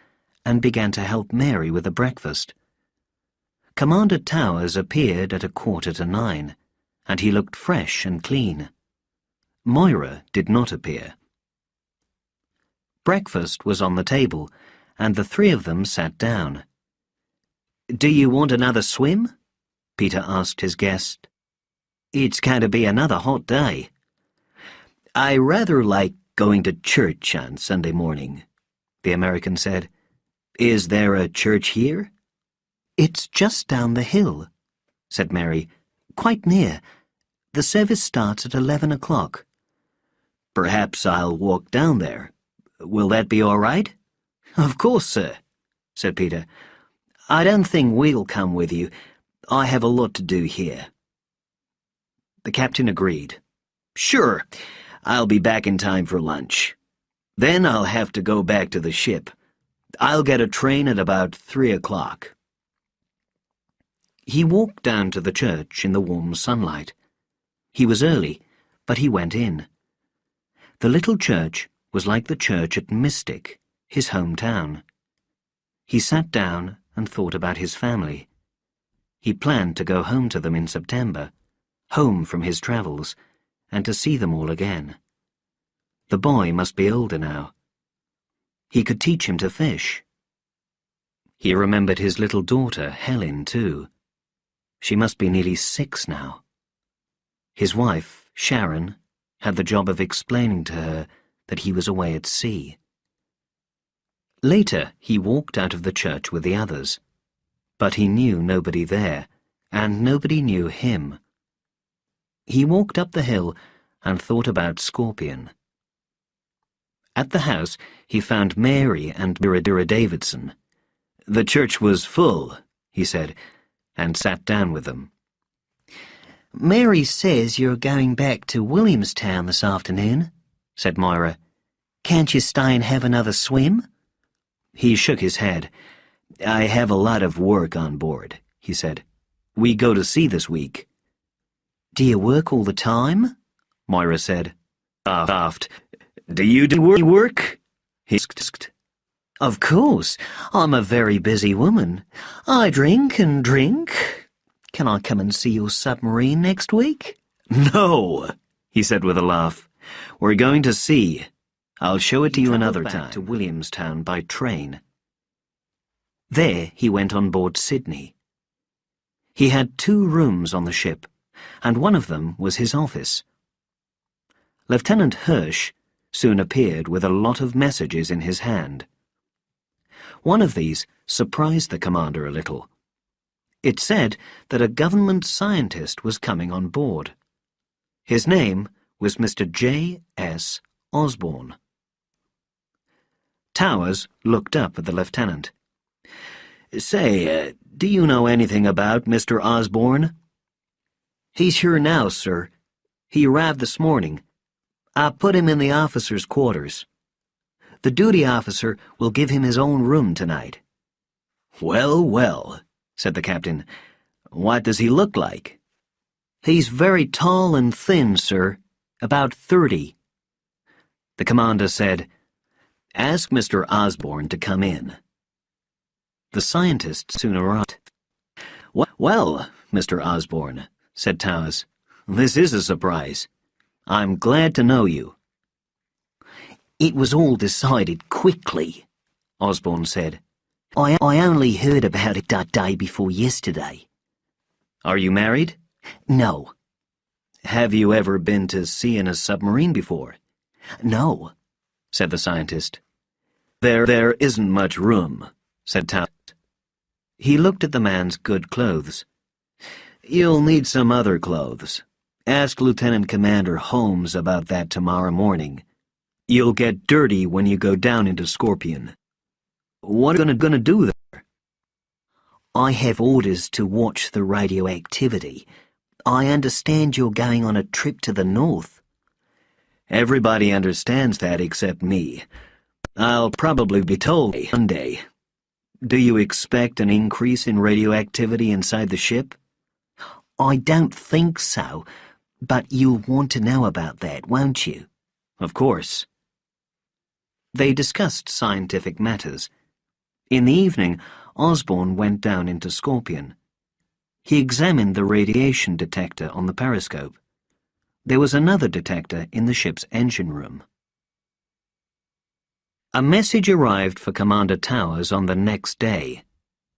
and began to help Mary with the breakfast. Commander Towers appeared at 8:45, and he looked fresh and clean. Moira did not appear. Breakfast was on the table, and the three of them sat down. "Do you want another swim?" Peter asked his guest. "It's going to be another hot day." "I rather like going to church on Sunday morning," the American said. "Is there a church here?" "It's just down the hill," said Mary. "Quite near. The service starts at 11 o'clock. "Perhaps I'll walk down there. Will that be all right?" "Of course, sir," said Peter. "I don't think we'll come with you. I have a lot to do here." The captain agreed. "Sure, I'll be back in time for lunch. Then I'll have to go back to the ship. I'll get a train at about 3 o'clock. He walked down to the church in the warm sunlight. He was early, but he went in. The little church was like the church at Mystic, his hometown. He sat down and thought about his family. He planned to go home to them in September, home from his travels, and to see them all again. The boy must be older now. He could teach him to fish. He remembered his little daughter, Helen, too. She must be nearly 6 now. His wife, Sharon, had the job of explaining to her that he was away at sea. Later, he walked out of the church with the others, but he knew nobody there, and nobody knew him. He walked up the hill and thought about Scorpion. At the house, he found Mary and Dira Davidson. The church was full, he said, and sat down with them. Mary says you're going back to Williamstown this afternoon, said Moira. Can't you stay and have another swim? He shook his head. I have a lot of work on board, he said. We go to sea this week. Do you work all the time? Moira said. Aft. Do you do work? He asked. Of course. I'm a very busy woman. I drink and drink. Can I come and see your submarine next week? No, he said with a laugh. We're going to sea. I'll show it to you another time. To Williamstown by train. There he went on board Sydney. He had 2 rooms on the ship, and one of them was his office. Lieutenant Hirsch soon appeared with a lot of messages in his hand. One of these surprised the commander a little. It said that a government scientist was coming on board. His name was Mr. J.S. Osborne. Towers looked up at the lieutenant. Say, do you know anything about Mr. Osborne? He's here now, sir. He arrived this morning. I put him in the officers' quarters. The duty officer will give him his own room tonight. Well, well, said the captain. What does he look like? He's very tall and thin, sir. About 30. The commander said, Ask Mr. Osborne to come in. The scientist soon arrived. Well, Mr. Osborne, said Towers, this is a surprise. I'm glad to know you. It was all decided quickly, Osborne said. I only heard about it that day before yesterday. Are you married? No. Have you ever been to sea in a submarine before? No, said the scientist. There isn't much room, said Towers. He looked at the man's good clothes. You'll need some other clothes. Ask Lieutenant Commander Holmes about that tomorrow morning. You'll get dirty when you go down into Scorpion. What are you gonna do there? I have orders to watch the radioactivity. I understand you're going on a trip to the north. Everybody understands that except me. I'll probably be told Monday. Do you expect an increase in radioactivity inside the ship? I don't think so, but you'll want to know about that, won't you? Of course. They discussed scientific matters. In the evening, Osborne went down into Scorpion. He examined the radiation detector on the periscope. There was another detector in the ship's engine room. A message arrived for Commander Towers on the next day.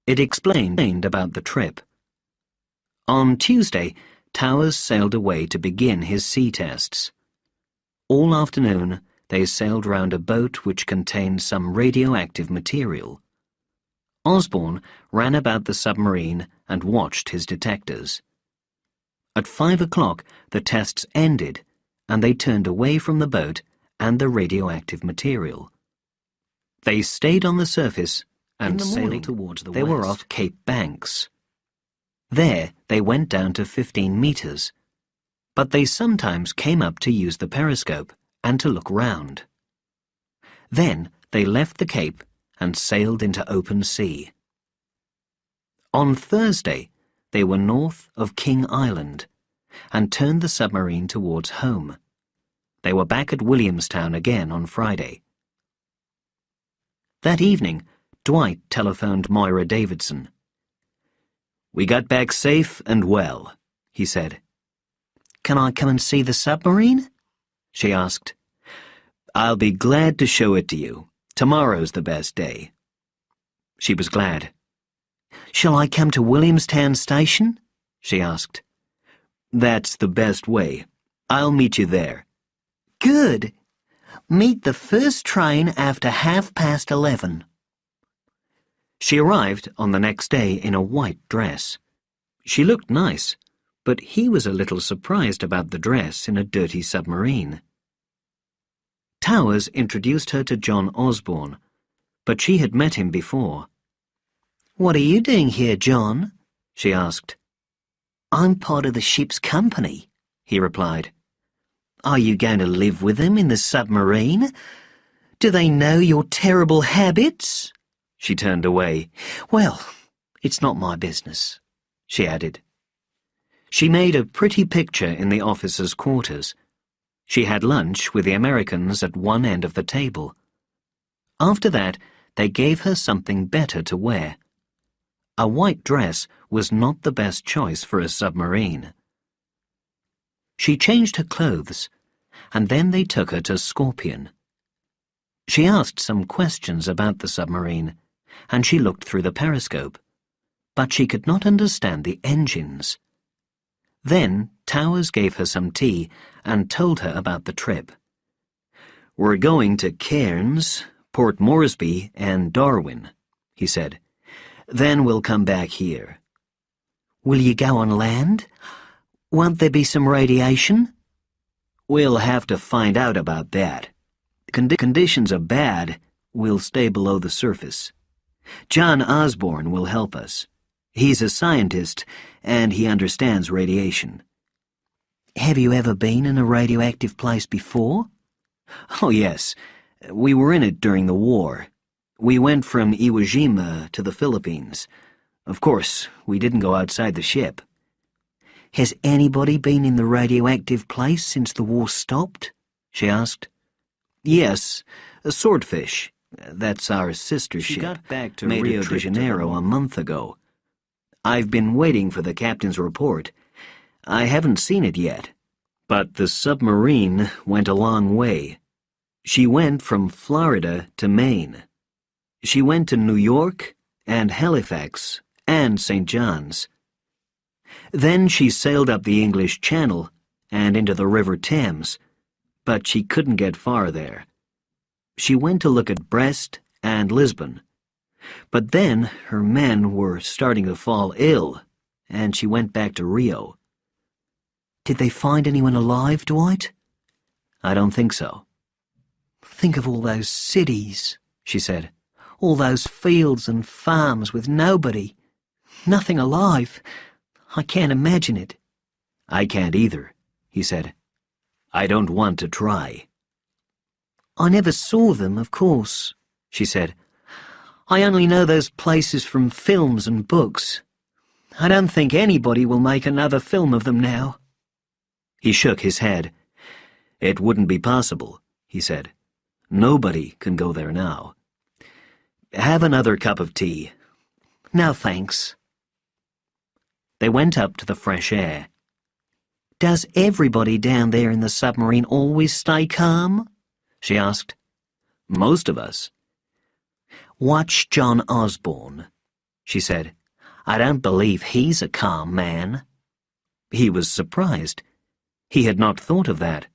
It explained about the trip. On Tuesday, Towers sailed away to begin his sea tests. All afternoon, they sailed round a boat which contained some radioactive material. Osborne ran about the submarine and watched his detectors. At 5 o'clock, the tests ended, and they turned away from the boat and the radioactive material. They stayed on the surface and sailed towards the west. They were off Cape Banks. There, they went down to 15 meters, but they sometimes came up to use the periscope and to look round. Then they left the Cape and sailed into open sea. On Thursday, they were north of King Island and turned the submarine towards home. They were back at Williamstown again on Friday. That evening, Dwight telephoned Moira Davidson. We got back safe and well, he said. Can I come and see the submarine? She asked. I'll be glad to show it to you. Tomorrow's the best day. She was glad. Shall I come to Williamstown Station? she asked. That's the best way. I'll meet you there. Good. Meet the first train after 11:30. She arrived on the next day in a white dress. She looked nice, but he was a little surprised about the dress in a dirty submarine. Towers introduced her to John Osborne, but she had met him before. What are you doing here, John? She asked. I'm part of the ship's company, he replied. Are you going to live with them in the submarine? Do they know your terrible habits? She turned away. Well, it's not my business, she added. She made a pretty picture in the officers' quarters. She had lunch with the Americans at one end of the table. After that, they gave her something better to wear. A white dress was not the best choice for a submarine. She changed her clothes, and then they took her to Scorpion. She asked some questions about the submarine, and she looked through the periscope, but she could not understand the engines. Then Towers gave her some tea and told her about the trip. We're going to Cairns, Port Moresby, and Darwin, he said. Then we'll come back here. Will you go on land? Won't there be some radiation? We'll have to find out about that. Conditions are bad. We'll stay below the surface. John Osborne will help us. He's a scientist, and he understands radiation. Have you ever been in a radioactive place before? Oh, yes. We were in it during the war. We went from Iwo Jima to the Philippines. Of course, we didn't go outside the ship. Has anybody been in the radioactive place since the war stopped? She asked. Yes, a Swordfish. That's our sister ship. She got back to made Rio a de trip Janeiro a month ago. I've been waiting for the captain's report. I haven't seen it yet. But the submarine went a long way. She went from Florida to Maine. She went to New York and Halifax and St. John's. Then she sailed up the English Channel and into the River Thames, but she couldn't get far there. She went to look at Brest and Lisbon, but then her men were starting to fall ill, and she went back to Rio. Did they find anyone alive, Dwight? I don't think so. Think of all those cities, she said. All those fields and farms with nobody. Nothing alive. I can't imagine it. I can't either, he said. I don't want to try. I never saw them, of course, she said. I only know those places from films and books. I don't think anybody will make another film of them now. He shook his head. It wouldn't be possible, he said. Nobody can go there now. Have another cup of tea. No, thanks. They went up to the fresh air. Does everybody down there in the submarine always stay calm? She asked. Most of us. Watch John Osborne, she said. I don't believe he's a calm man. He was surprised. He had not thought of that.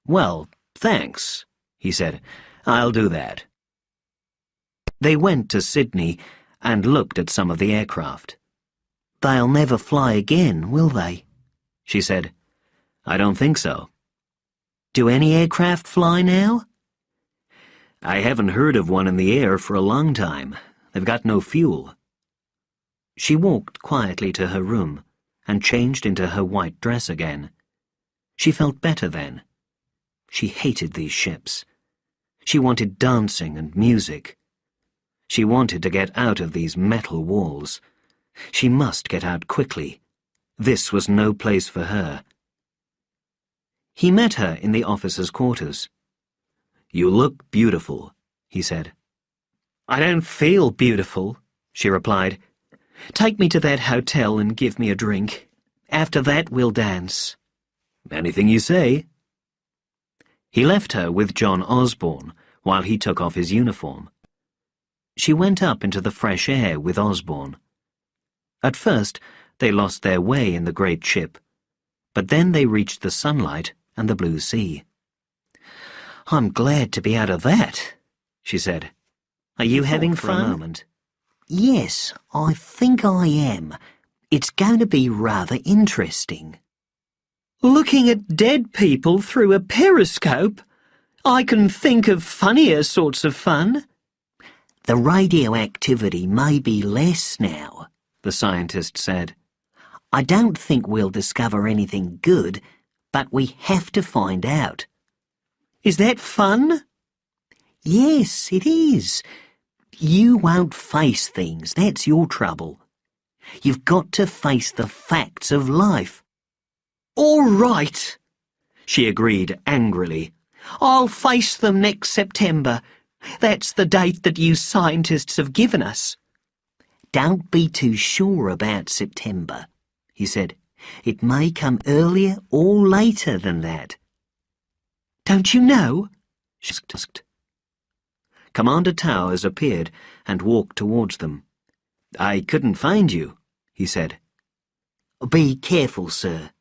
Well, thanks, he said. I'll do that. They went to Sydney and looked at some of the aircraft. They'll never fly again, will they? She said. I don't think so. Do any aircraft fly now? I haven't heard of one in the air for a long time. They've got no fuel. She walked quietly to her room and changed into her white dress again. She felt better then. She hated these ships. She wanted dancing and music. She wanted to get out of these metal walls. She must get out quickly. This was no place for her. He met her in the officers' quarters. You look beautiful, he said. I don't feel beautiful, she replied. Take me to that hotel and give me a drink. After that, we'll dance. Anything you say. He left her with John Osborne while he took off his uniform. She went up into the fresh air with Osborne. At first, They lost their way in the great ship, but then they reached the sunlight and the blue sea. "I'm glad to be out of that," she said. "Are you having for a fun?" moment. "Yes, I think I am. It's going to be rather interesting." Looking at dead people through a periscope? I can think of funnier sorts of fun. "The radioactivity may be less now," the scientist said. "I don't think we'll discover anything good, but we have to find out." Is that fun? "Yes, it is. You won't face things, that's your trouble. You've got to face the facts of life." All right, she agreed angrily. I'll face them next September. That's the date that you scientists have given us. "Don't be too sure about September," he said. "It may come earlier or later than that." Don't you know? She asked. Commander Towers appeared and walked towards them. "I couldn't find you," he said. "Be careful, sir,"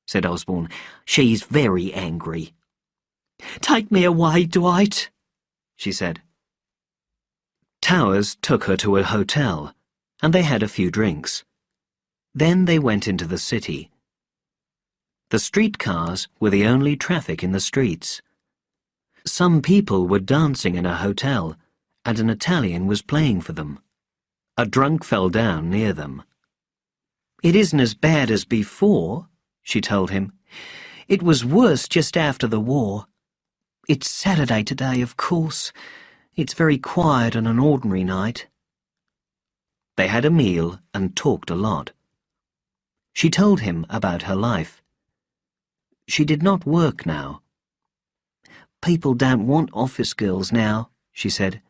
said Osborne. "She's very angry." Take me away, Dwight, she said. Towers took her to a hotel, and they had a few drinks. Then they went into the city. The streetcars were the only traffic in the streets. Some people were dancing in a hotel, and an Italian was playing for them. A drunk fell down near them. "It isn't as bad as before," she told him. "It was worse just after the war. It's Saturday today, of course. It's very quiet on an ordinary night." They had a meal and talked a lot. She told him about her life. She did not work now. "People don't want office girls now," she said.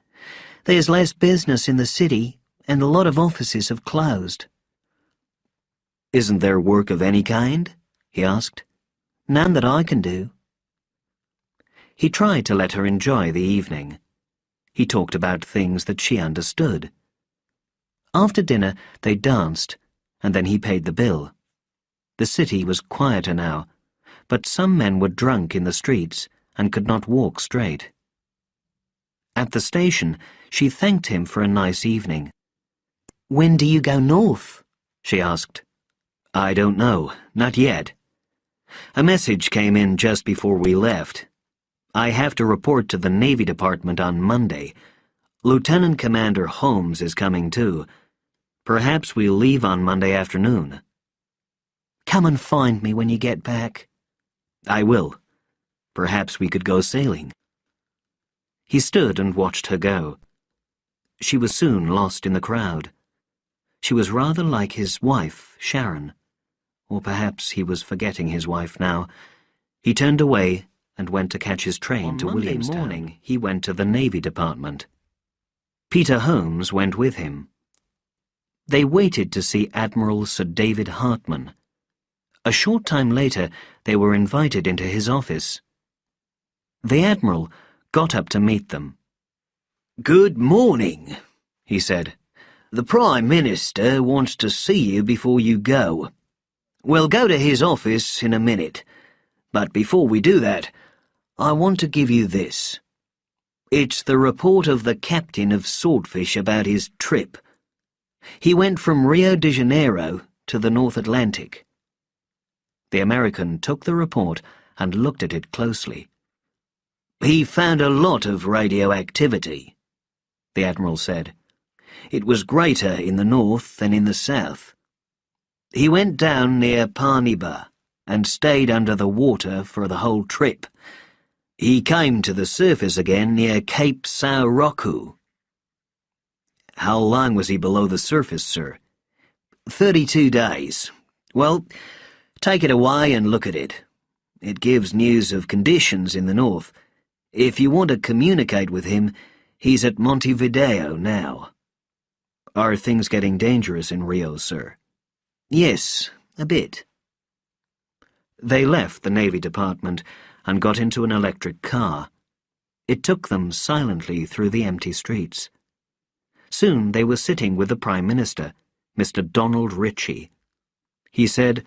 "There's less business in the city, and a lot of offices have closed." "Isn't there work of any kind?" he asked. "None that I can do." He tried to let her enjoy the evening. He talked about things that she understood. After dinner, they danced, and then he paid the bill. The city was quieter now, but some men were drunk in the streets and could not walk straight. At the station, she thanked him for a nice evening. "When do you go north?" she asked. "I don't know, not yet. A message came in just before we left. I have to report to the Navy Department on Monday. Lieutenant Commander Holmes is coming too. Perhaps we'll leave on Monday afternoon." "Come and find me when you get back." "I will. Perhaps we could go sailing." He stood and watched her go. She was soon lost in the crowd. She was rather like his wife, Sharon. Or perhaps he was forgetting his wife now. He turned away and went to catch his train to Williamstown. On Monday morning, he went to the Navy Department. Peter Holmes went with him. They waited to see Admiral Sir David Hartman. A short time later, they were invited into his office. The Admiral got up to meet them. "Good morning," he said. "The Prime Minister wants to see you before you go. We'll go to his office in a minute, but before we do that, I want to give you this. It's the report of the captain of Swordfish about his trip. He went from Rio de Janeiro to the North Atlantic." The American took the report and looked at it closely. "He found a lot of radioactivity," the Admiral said. "It was greater in the north than in the south. He went down near Parniba and stayed under the water for the whole trip. He came to the surface again near Cape Sao Roku." "How long was he below the surface, sir?" 32 days. Well, take it away and look at it. It gives news of conditions in the north. If you want to communicate with him, he's at Montevideo now." "Are things getting dangerous in Rio, sir?" "Yes, a bit." They left the Navy Department and got into an electric car. It took them silently through the empty streets. Soon they were sitting with the Prime Minister, Mr. Donald Ritchie. he said,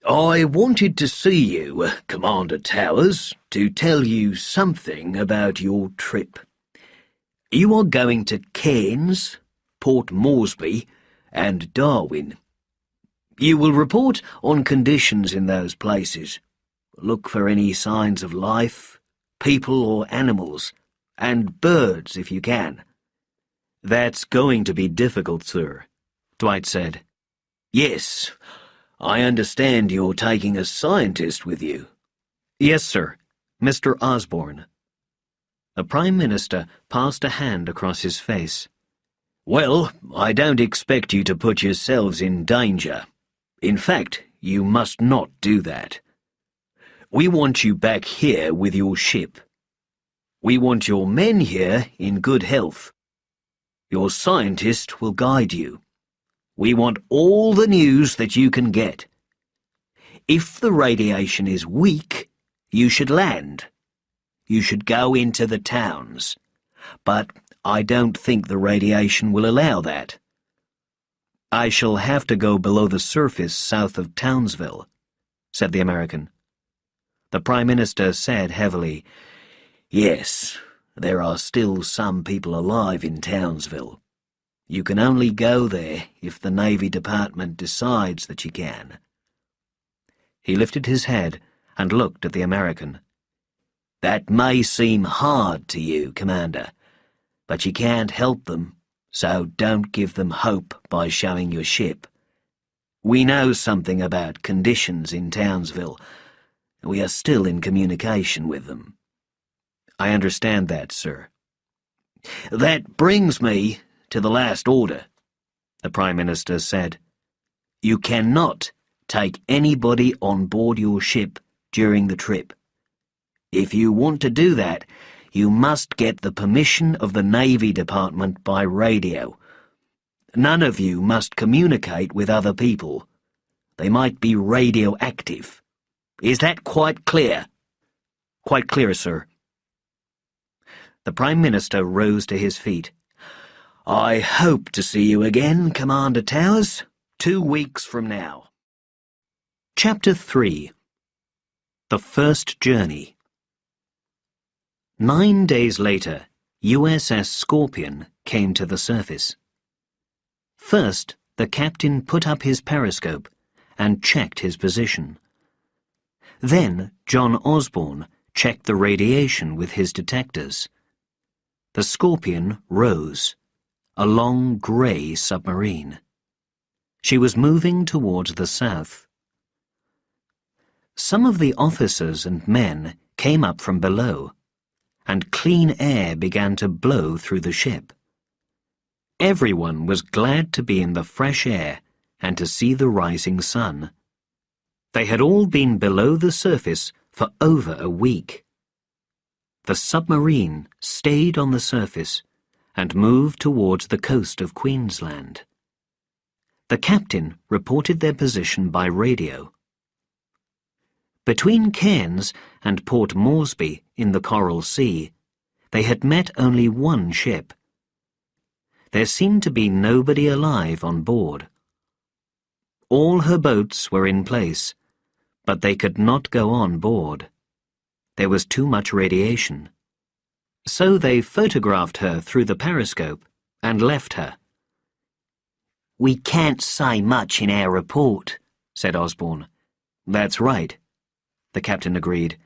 "I wanted to see you, Commander Towers, to tell you something about your trip. You are going to Cairns, Port Moresby, and Darwin. You will report on conditions in those places. Look for any signs of life, people or animals, and birds if you can." "That's going to be difficult, sir," Dwight said. "Yes, I understand you're taking a scientist with you." "Yes, sir, Mr. Osborne." The Prime Minister passed a hand across his face. "Well, I don't expect you to put yourselves in danger. In fact, you must not do that. We want you back here with your ship. We want your men here in good health. Your scientist will guide you. We want all the news that you can get. If the radiation is weak, you should land. You should go into the towns. But I don't think the radiation will allow that." "I shall have to go below the surface south of Townsville," said the American. The Prime Minister said heavily, "Yes, there are still some people alive in Townsville. You can only go there if the Navy Department decides that you can." He lifted his head and looked at the American. "That may seem hard to you, Commander, but you can't help them, so don't give them hope by showing your ship. We know something about conditions in Townsville. We are still in communication with them." "I understand that, sir." "That brings me to the last order," the Prime Minister said. "You cannot take anybody on board your ship during the trip. If you want to do that, you must get the permission of the Navy Department by radio. None of you must communicate with other people. They might be radioactive. Is that quite clear?" "Quite clear, sir." The Prime Minister rose to his feet. "I hope to see you again, Commander Towers, 2 weeks from now." Chapter 3. The First Journey. 9 days later, USS Scorpion came to the surface. First, the captain put up his periscope and checked his position. Then John Osborne checked the radiation with his detectors. The Scorpion rose, a long grey submarine. She was moving towards the south. Some of the officers and men came up from below, and clean air began to blow through the ship. Everyone was glad to be in the fresh air and to see the rising sun. They had all been below the surface for over a week. The submarine stayed on the surface and moved towards the coast of Queensland. The captain reported their position by radio. Between Cairns and Port Moresby in the Coral Sea, they had met only one ship. There seemed to be nobody alive on board. All her boats were in place, but they could not go on board. There was too much radiation. So they photographed her through the periscope and left her. "We can't say much in our report," said Osborne. "That's right," the captain agreed.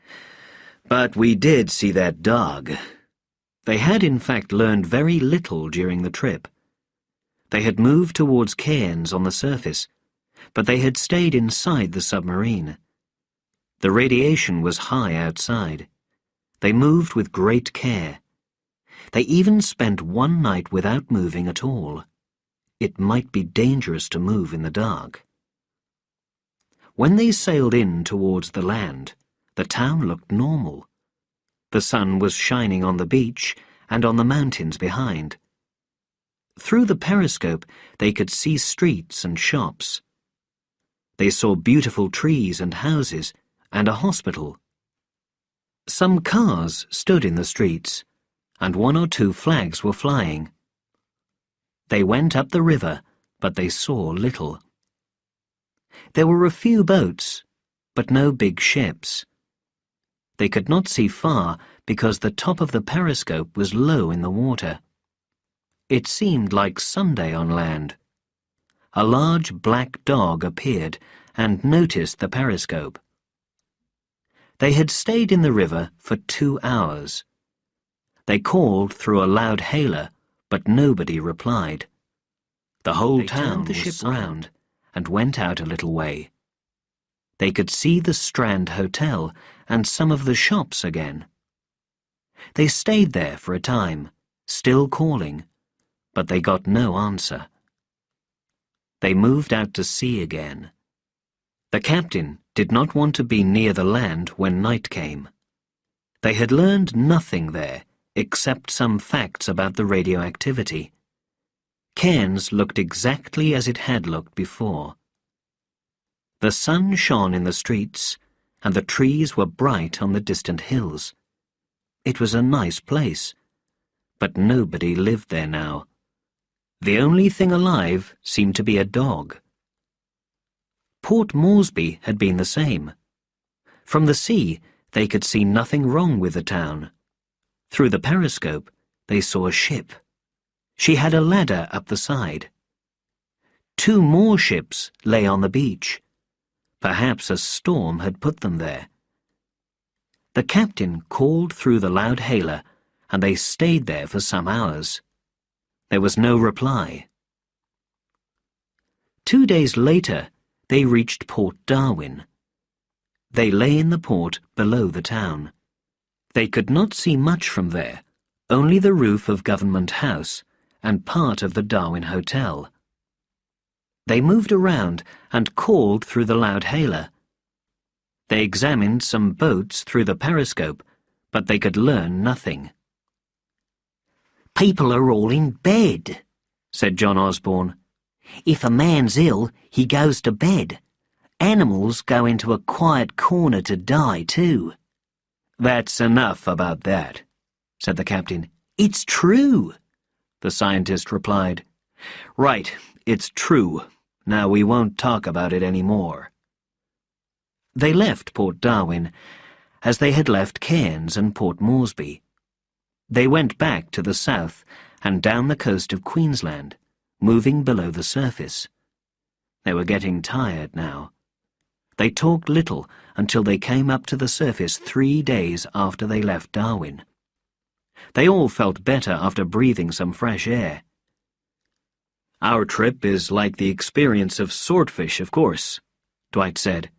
"But we did see that dog." They had in fact learned very little during the trip. They had moved towards Cairns on the surface, but they had stayed inside the submarine. The radiation was high outside. They moved with great care. They even spent one night without moving at all. It might be dangerous to move in the dark. When they sailed in towards the land, the town looked normal. The sun was shining on the beach and on the mountains behind. Through the periscope, they could see streets and shops. They saw beautiful trees and houses and a hospital. Some cars stood in the streets, and 1 or 2 flags were flying. They went up the river, but they saw little. There were a few boats, but no big ships. They could not see far because the top of the periscope was low in the water. It seemed like Sunday on land. A large black dog appeared and noticed the periscope. They had stayed in the river for 2 hours. They called through a loud hailer, but nobody replied. The whole town was silent. Round and went out a little way. They could see the Strand Hotel and some of the shops again. They stayed there for a time, still calling, but they got no answer. They moved out to sea again. The captain did not want to be near the land when night came. They had learned nothing there except some facts about the radioactivity. Cairns looked exactly as it had looked before. The sun shone in the streets, and the trees were bright on the distant hills. It was a nice place, but nobody lived there now. The only thing alive seemed to be a dog. Port Moresby had been the same. From the sea, they could see nothing wrong with the town. Through the periscope, they saw a ship. She had a ladder up the side. 2 more ships lay on the beach. Perhaps a storm had put them there. The captain called through the loud hailer, and they stayed there for some hours. There was no reply. 2 days later, they reached Port Darwin. They lay in the port below the town. They could not see much from there, only the roof of Government House and part of the Darwin Hotel. They moved around and called through the loud hailer. They examined some boats through the periscope, but they could learn nothing. "People are all in bed," said John Osborne. "If a man's ill, he goes to bed. Animals go into a quiet corner to die, too." "That's enough about that," said the captain. "It's true," the scientist replied. "Right, it's true. Now we won't talk about it any more." They left Port Darwin, as they had left Cairns and Port Moresby. They went back to the south and down the coast of Queensland, moving below the surface. They were getting tired now. They talked little until they came up to the surface 3 days after they left Darwin. They all felt better after breathing some fresh air. "Our trip is like the experience of Swordfish, of course," Dwight said.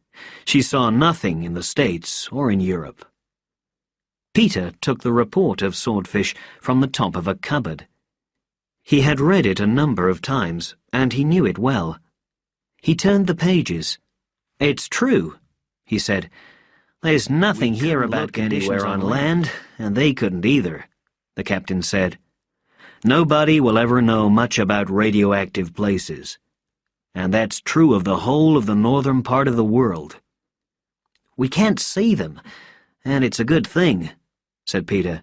"She saw nothing in the States or in Europe." Peter took the report of Swordfish from the top of a cupboard. He had read it a number of times, and he knew it well. He turned the pages. "It's true," he said. "There's nothing here about anywhere on land, and they couldn't either," the captain said. "Nobody will ever know much about radioactive places. And that's true of the whole of the northern part of the world." "We can't see them, and it's a good thing," said Peter.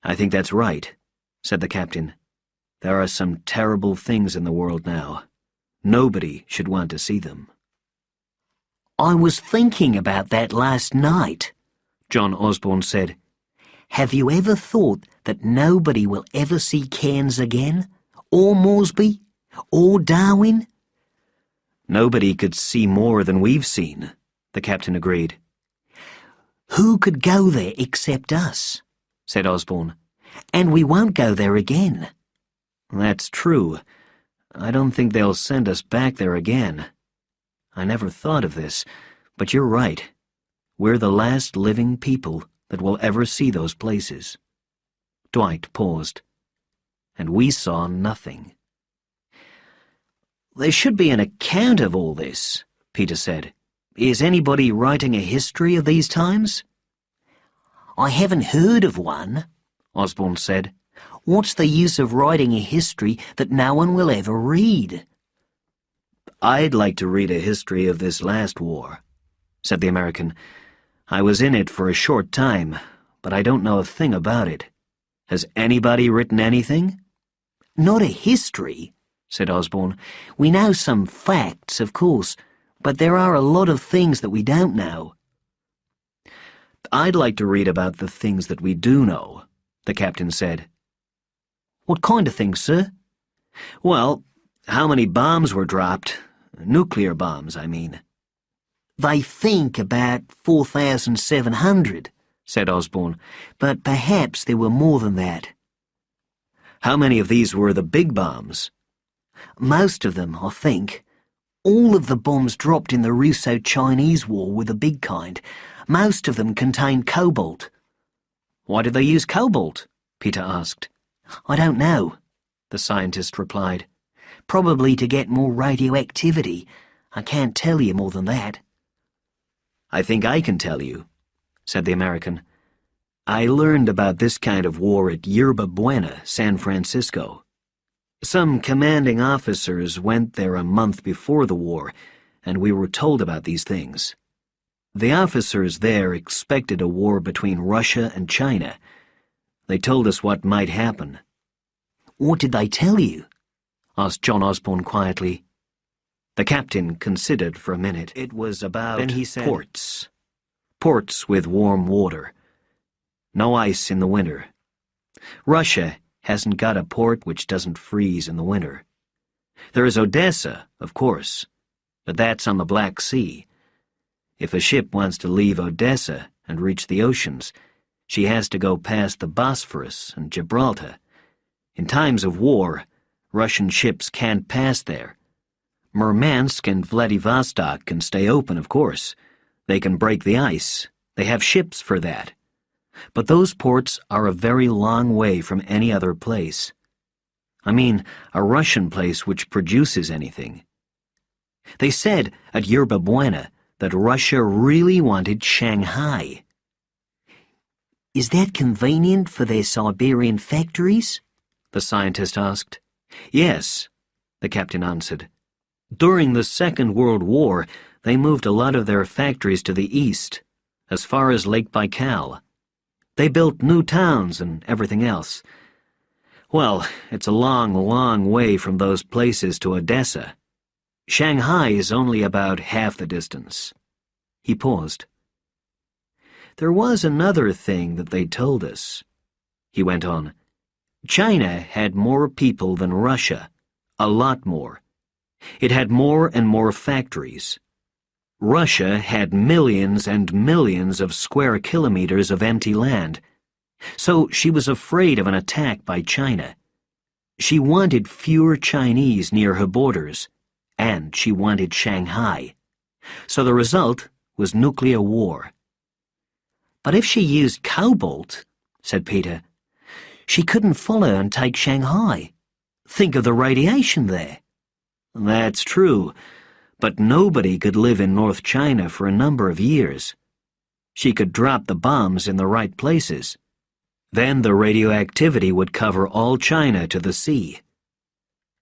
"I think that's right," said the captain. "There are some terrible things in the world now. Nobody should want to see them." "I was thinking about that last night," John Osborne said. "Have you ever thought that nobody will ever see Cairns again? Or Moresby? Or Darwin?" "Nobody could see more than we've seen," the captain agreed. "Who could go there except us?" said Osborne. "And we won't go there again." "That's true. I don't think they'll send us back there again. I never thought of this, but you're right. We're the last living people that will ever see those places." Dwight paused. "And we saw nothing." "There should be an account of all this," Peter said. "Is anybody writing a history of these times?" "I haven't heard of one," Osborne said. "What's the use of writing a history that no one will ever read?" "I'd like to read a history of this last war," said the American. "I was in it for a short time, but I don't know a thing about it. Has anybody written anything?" "Not a history," said Osborne. "We know some facts, of course, But there are a lot of things that we don't know. I'd like to read about the things that we do know, the captain said. What kind of things, sir? Well, how many bombs were dropped? Nuclear bombs, I mean. They think about 4,700, said Osborne, but perhaps there were more than that. How many of these were the big bombs? Most of them, I think. All of the bombs dropped in the Russo-Chinese War were the big kind. Most of them contained cobalt. Why did they use cobalt? Peter asked. I don't know, the scientist replied. Probably to get more radioactivity. I can't tell you more than that. I think I can tell you, said the American. I learned about this kind of war at Yerba Buena, San Francisco. Some commanding officers went there a month before the war, and we were told about these things. The officers there expected a war between Russia and China. They told us what might happen. What did they tell you? Asked John Osborne quietly. The captain considered for a minute. It was about Then he said, ports. Ports with warm water. No ice in the winter. Russia hasn't got a port which doesn't freeze in the winter. There is Odessa, of course, but that's on the Black Sea. If a ship wants to leave Odessa and reach the oceans, she has to go past the Bosphorus and Gibraltar. In times of war, Russian ships can't pass there. Murmansk and Vladivostok can stay open, of course. They can break the ice. They have ships for that. But those ports are a very long way from any other place. I mean, a Russian place which produces anything. They said at Yerba Buena that Russia really wanted Shanghai. Is that convenient for their Siberian factories? The scientist asked. Yes, the captain answered. During the Second World War, they moved a lot of their factories to the east, as far as Lake Baikal. They built new towns and everything else. Well, it's a long, long way from those places to Odessa. Shanghai is only about half the distance. He paused. There was another thing that they told us. He went on. China had more people than Russia, a lot more. It had more and more factories. Russia had millions and millions of square kilometers of empty land, so she was afraid of an attack by China. She wanted fewer Chinese near her borders, and she wanted Shanghai. So the result was nuclear war. But if she used cobalt, said Peter, she couldn't follow and take Shanghai. Think of the radiation there. That's true. But nobody could live in North China for a number of years. She could drop the bombs in the right places. Then the radioactivity would cover all China to the sea.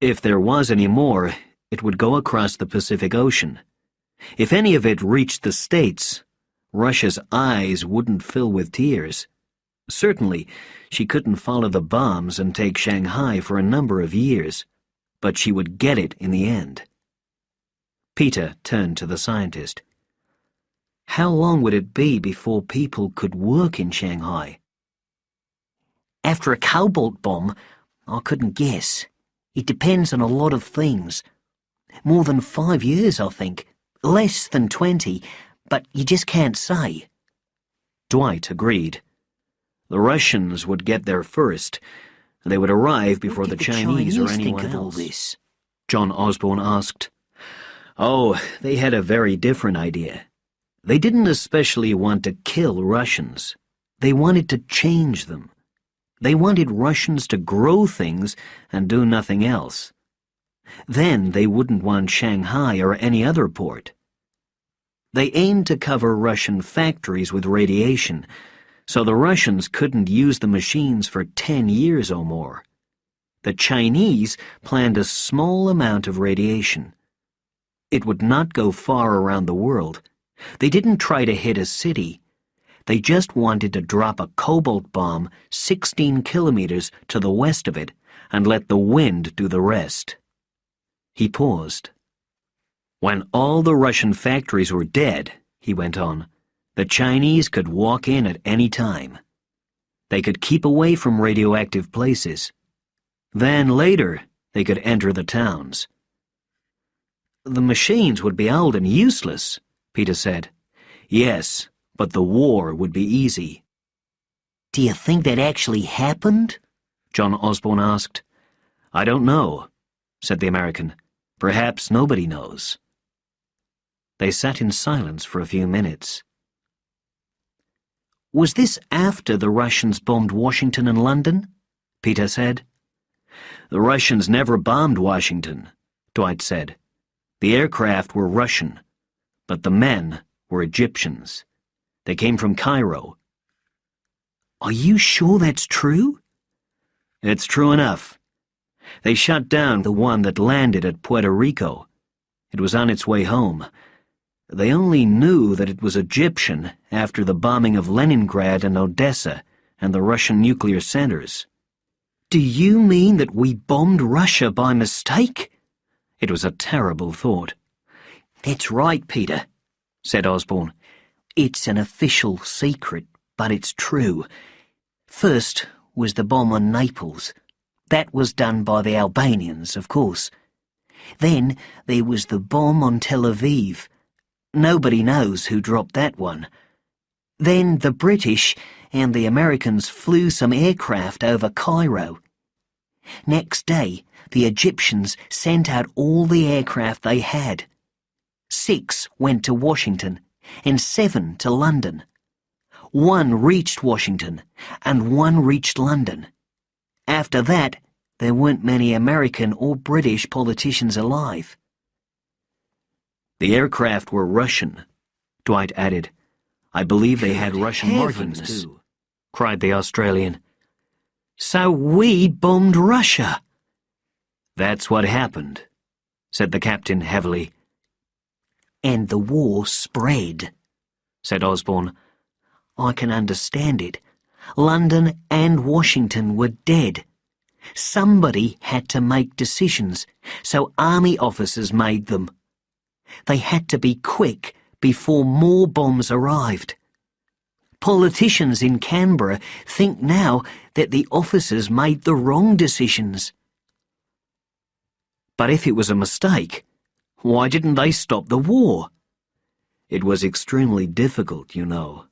If there was any more, it would go across the Pacific Ocean. If any of it reached the States, Russia's eyes wouldn't fill with tears. Certainly, she couldn't follow the bombs and take Shanghai for a number of years, but she would get it in the end. Peter turned to the scientist. How long would it be before people could work in Shanghai? After a cobalt bomb, I couldn't guess. It depends on a lot of things. More than 5 years, I think. Less than 20, but you just can't say. Dwight agreed. The Russians would get there first. They would arrive before the Chinese or anyone think of all else. This? John Osborne asked. Oh, they had a very different idea. They didn't especially want to kill Russians. They wanted to change them. They wanted Russians to grow things and do nothing else. Then they wouldn't want Shanghai or any other port. They aimed to cover Russian factories with radiation, so the Russians couldn't use the machines for 10 years or more. The Chinese planned a small amount of radiation. It would not go far around the world. They didn't try to hit a city. They just wanted to drop a cobalt bomb 16 kilometers to the west of it and let the wind do the rest. He paused. When all the Russian factories were dead, he went on, the Chinese could walk in at any time. They could keep away from radioactive places. Then later, they could enter the towns. The machines would be old and useless, Peter said. Yes, but the war would be easy. Do you think that actually happened? John Osborne asked. I don't know, said the American. Perhaps nobody knows. They sat in silence for a few minutes. Was this after the Russians bombed Washington and London? Peter said. The Russians never bombed Washington, Dwight said. The aircraft were Russian, but the men were Egyptians. They came from Cairo. Are you sure that's true? It's true enough. They shot down the one that landed at Puerto Rico. It was on its way home. They only knew that it was Egyptian after the bombing of Leningrad and Odessa and the Russian nuclear centers. Do you mean that we bombed Russia by mistake? It was a terrible thought. That's right, Peter, said Osborne. It's an official secret, but it's true. First was the bomb on Naples. That was done by the Albanians, of course. Then there was the bomb on Tel Aviv. Nobody knows who dropped that one. Then the British and the Americans flew some aircraft over Cairo. Next day, the Egyptians sent out all the aircraft they had. 6 went to Washington and 7 to London. 1 reached Washington and 1 reached London. After that, there weren't many American or British politicians alive. The aircraft were Russian, Dwight added. I believe they had Russian markings too, cried the Australian. So we bombed Russia. That's what happened, said the captain heavily. And the war spread, said Osborne. I can understand it. London and Washington were dead. Somebody had to make decisions, so army officers made them. They had to be quick before more bombs arrived. Politicians in Canberra think now that the officers made the wrong decisions. But if it was a mistake, why didn't they stop the war? It was extremely difficult, you know,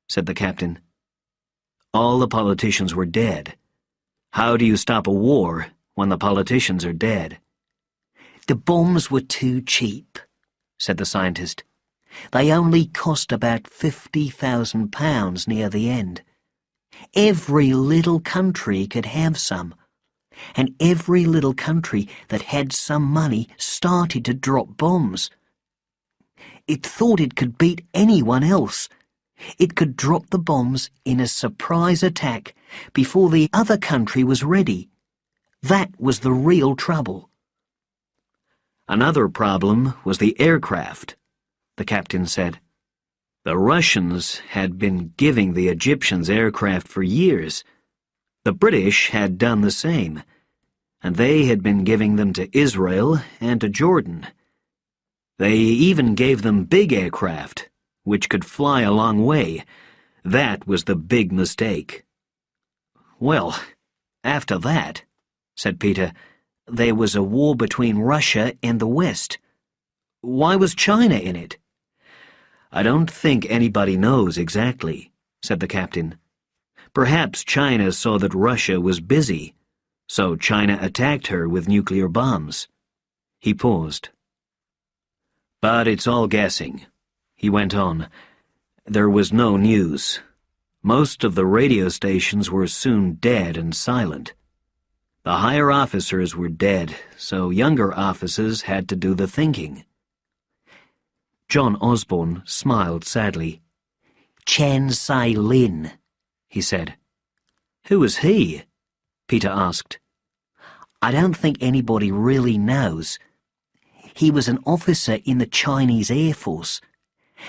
said the captain. All the politicians were dead. How do you stop a war when the politicians are dead? The bombs were too cheap, said the scientist. They only cost about £50,000 near the end. Every little country could have some, and every little country that had some money started to drop bombs. It thought it could beat anyone else. It could drop the bombs in a surprise attack before the other country was ready. That was the real trouble. Another problem was the aircraft, the captain said. The Russians had been giving the Egyptians aircraft for years. The British had done the same, and they had been giving them to Israel and to Jordan. They even gave them big aircraft, which could fly a long way. That was the big mistake. Well, after that, said Peter, there was a war between Russia and the West. Why was China in it? I don't think anybody knows exactly, said the captain. Perhaps China saw that Russia was busy, so China attacked her with nuclear bombs. He paused. But it's all guessing, he went on. There was no news. Most of the radio stations were soon dead and silent. The higher officers were dead, so younger officers had to do the thinking. John Osborne smiled sadly. Chan Sai-Lin, he said. Who was he? Peter asked. I don't think anybody really knows. He was an officer in the Chinese Air Force.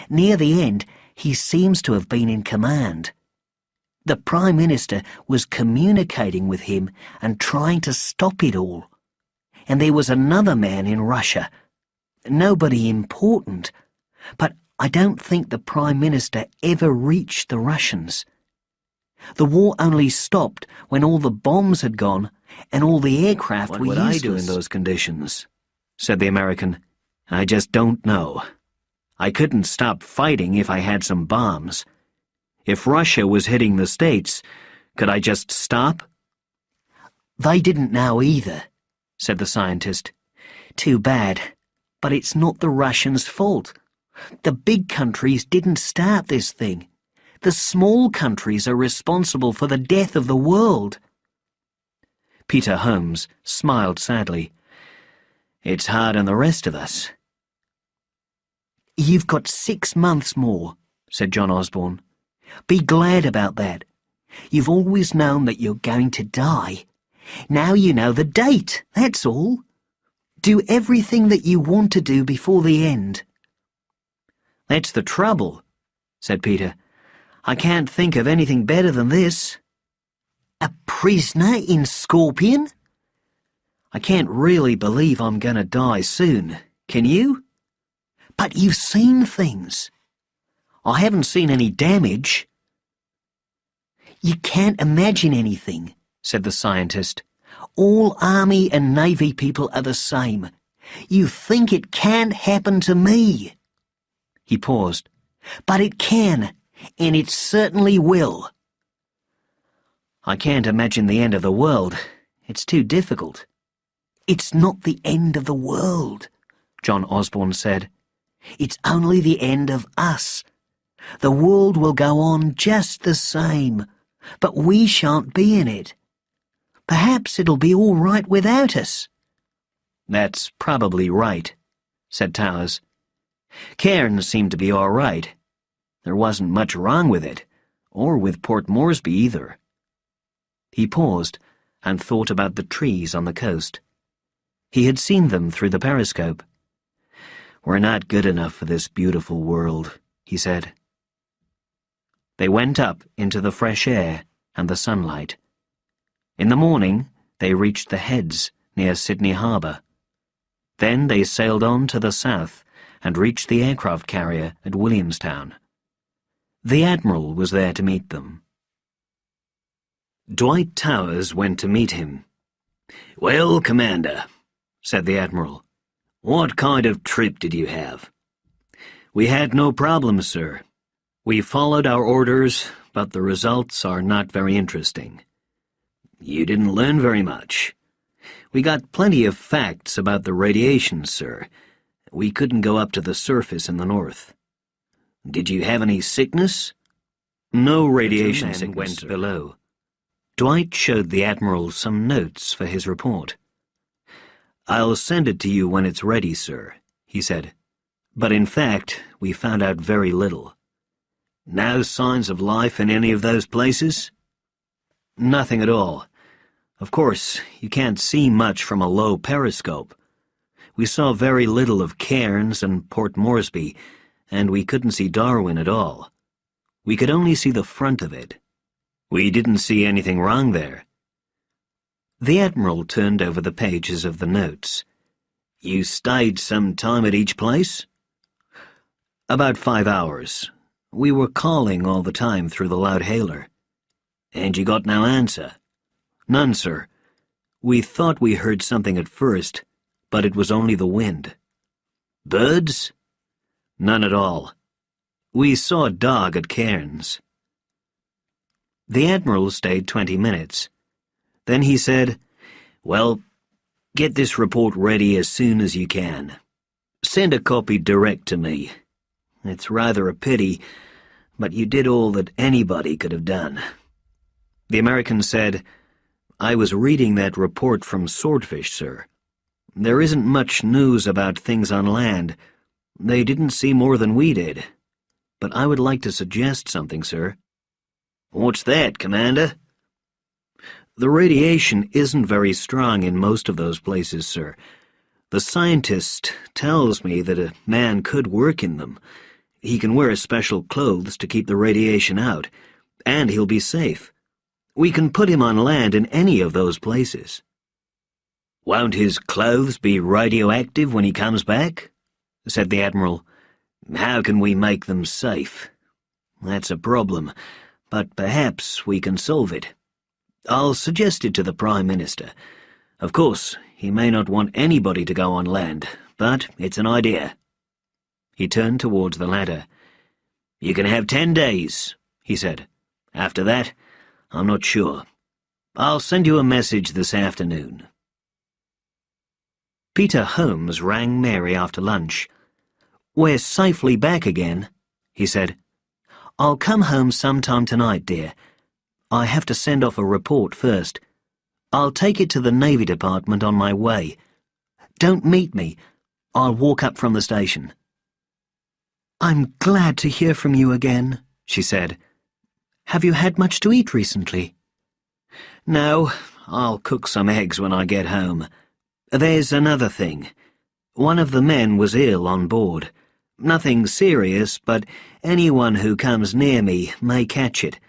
Near the end, he seems to have been in command. The Prime Minister was communicating with him and trying to stop it all. And there was another man in Russia. Nobody important. But I don't think the Prime Minister ever reached the Russians. The war only stopped when all the bombs had gone and all the aircraft What were would useless. I do in those conditions? Said the American. I just don't know. I couldn't stop fighting if I had some bombs. If Russia was hitting the States, could I just stop? They didn't know either, said the scientist. Too bad, but it's not the Russians' fault. The big countries didn't start this thing. The small countries are responsible for the death of the world. Peter Holmes smiled sadly. It's hard on the rest of us. You've got 6 months more, said John Osborne. Be glad about that. You've always known that you're going to die. Now you know the date, that's all. Do everything that you want to do before the end. That's the trouble, said Peter. I can't think of anything better than this. A prisoner in Scorpion? I can't really believe I'm going to die soon. Can you? But you've seen things. I haven't seen any damage. You can't imagine anything, said the scientist. All Army and Navy people are the same. You think it can't happen to me. He paused. But it can, and it certainly will. I can't imagine the end of the world. It's too difficult. It's not the end of the world, John Osborne said. It's only the end of us. The world will go on just the same, but we shan't be in it. Perhaps it'll be all right without us. That's probably right, said Towers. Cairns seemed to be all right. There wasn't much wrong with it, or with Port Moresby either. He paused and thought about the trees on the coast. He had seen them through the periscope. We're not good enough for this beautiful world, he said. They went up into the fresh air and the sunlight. In the morning, they reached the Heads near Sydney Harbour. Then they sailed on to the south and reached the aircraft carrier at Williamstown. The Admiral was there to meet them. Dwight Towers went to meet him. "Well, Commander," said the Admiral, "what kind of trip did you have?" "We had no problems, sir. We followed our orders, but the results are not very interesting." "You didn't learn very much." "We got plenty of facts about the radiation, sir. We couldn't go up to the surface in the north." "Did you have any sickness?" "No radiation sickness went below." Dwight showed the Admiral some notes for his report. "I'll send it to you when it's ready, sir," he said. "But in fact, we found out very little." "No signs of life in any of those places?" "Nothing at all. Of course, you can't see much from a low periscope. We saw very little of Cairns and Port Moresby, and we couldn't see Darwin at all. We could only see the front of it. We didn't see anything wrong there." The Admiral turned over the pages of the notes. "You stayed some time at each place?" "About 5 hours. We were calling all the time through the loudhailer." "And you got no answer?" "None, sir. We thought we heard something at first, but it was only the wind." "Birds?" "None at all. We saw a dog at Cairns." The Admiral stayed 20 minutes. Then he said, "Well, get this report ready as soon as you can. Send a copy direct to me. It's rather a pity, but you did all that anybody could have done." The American said, "I was reading that report from Swordfish, sir. There isn't much news about things on land. They didn't see more than we did. But I would like to suggest something, sir." "What's that, Commander?" "The radiation isn't very strong in most of those places, sir. The scientist tells me that a man could work in them. He can wear special clothes to keep the radiation out, and he'll be safe. We can put him on land in any of those places." "Won't his clothes be radioactive when he comes back?" said the Admiral. "How can we make them safe? That's a problem, but perhaps we can solve it. I'll suggest it to the Prime Minister. Of course, he may not want anybody to go on land, but it's an idea." He turned towards the ladder. "You can have 10 days, he said. "After that, I'm not sure. I'll send you a message this afternoon." Peter Holmes rang Mary after lunch. "We're safely back again," he said. "I'll come home sometime tonight, dear. I have to send off a report first. I'll take it to the Navy Department on my way. Don't meet me. I'll walk up from the station." "I'm glad to hear from you again," she said. "Have you had much to eat recently?" "No, I'll cook some eggs when I get home. There's another thing. One of the men was ill on board. Nothing serious, but anyone who comes near me may catch it.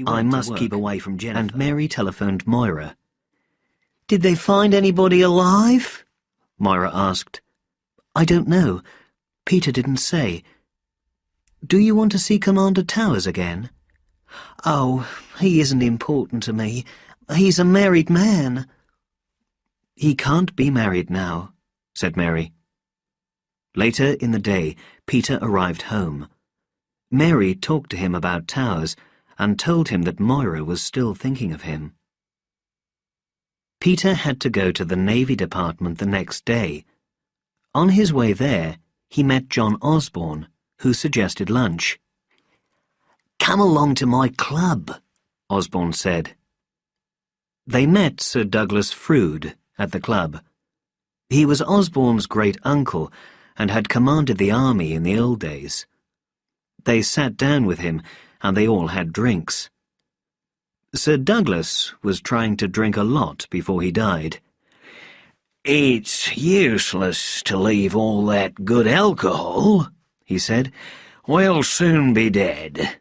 I must keep away from Jennifer." And Mary telephoned Moira. "Did they find anybody alive?" Moira asked. "I don't know. Peter didn't say. Do you want to see Commander Towers again?" "Oh, he isn't important to me. He's a married man." "He can't be married now," said Mary. Later in the day, Peter arrived home. Mary talked to him about Towers and told him that Moira was still thinking of him. Peter had to go to the Navy Department the next day. On his way there, he met John Osborne, who suggested lunch. "Come along to my club," Osborne said. They met Sir Douglas Froude at the club. He was Osborne's great-uncle and had commanded the army in the old days. They sat down with him and they all had drinks. Sir Douglas was trying to drink a lot before he died. "It's useless to leave all that good alcohol," he said. "We'll soon be dead.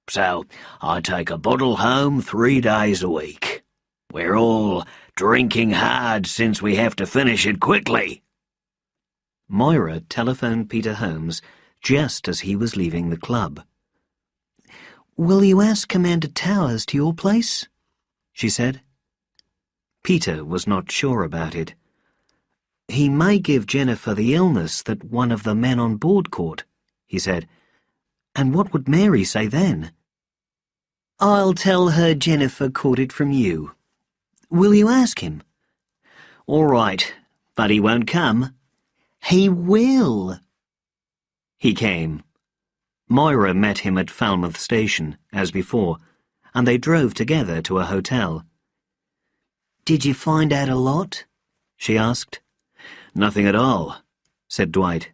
So I take a bottle home 3 days a week. We're all drinking hard since we have to finish it quickly." Moira telephoned Peter Holmes just as he was leaving the club. "Will you ask Commander Towers to your place?" she said. Peter was not sure about it. "He may give Jennifer the illness that one of the men on board caught," he said. "And what would Mary say then?" "I'll tell her Jennifer caught it from you. Will you ask him?" "All right, but he won't come." "He will." He came. Moira met him at Falmouth Station, as before, and they drove together to a hotel. "Did you find out a lot?" she asked. "Nothing at all," said Dwight.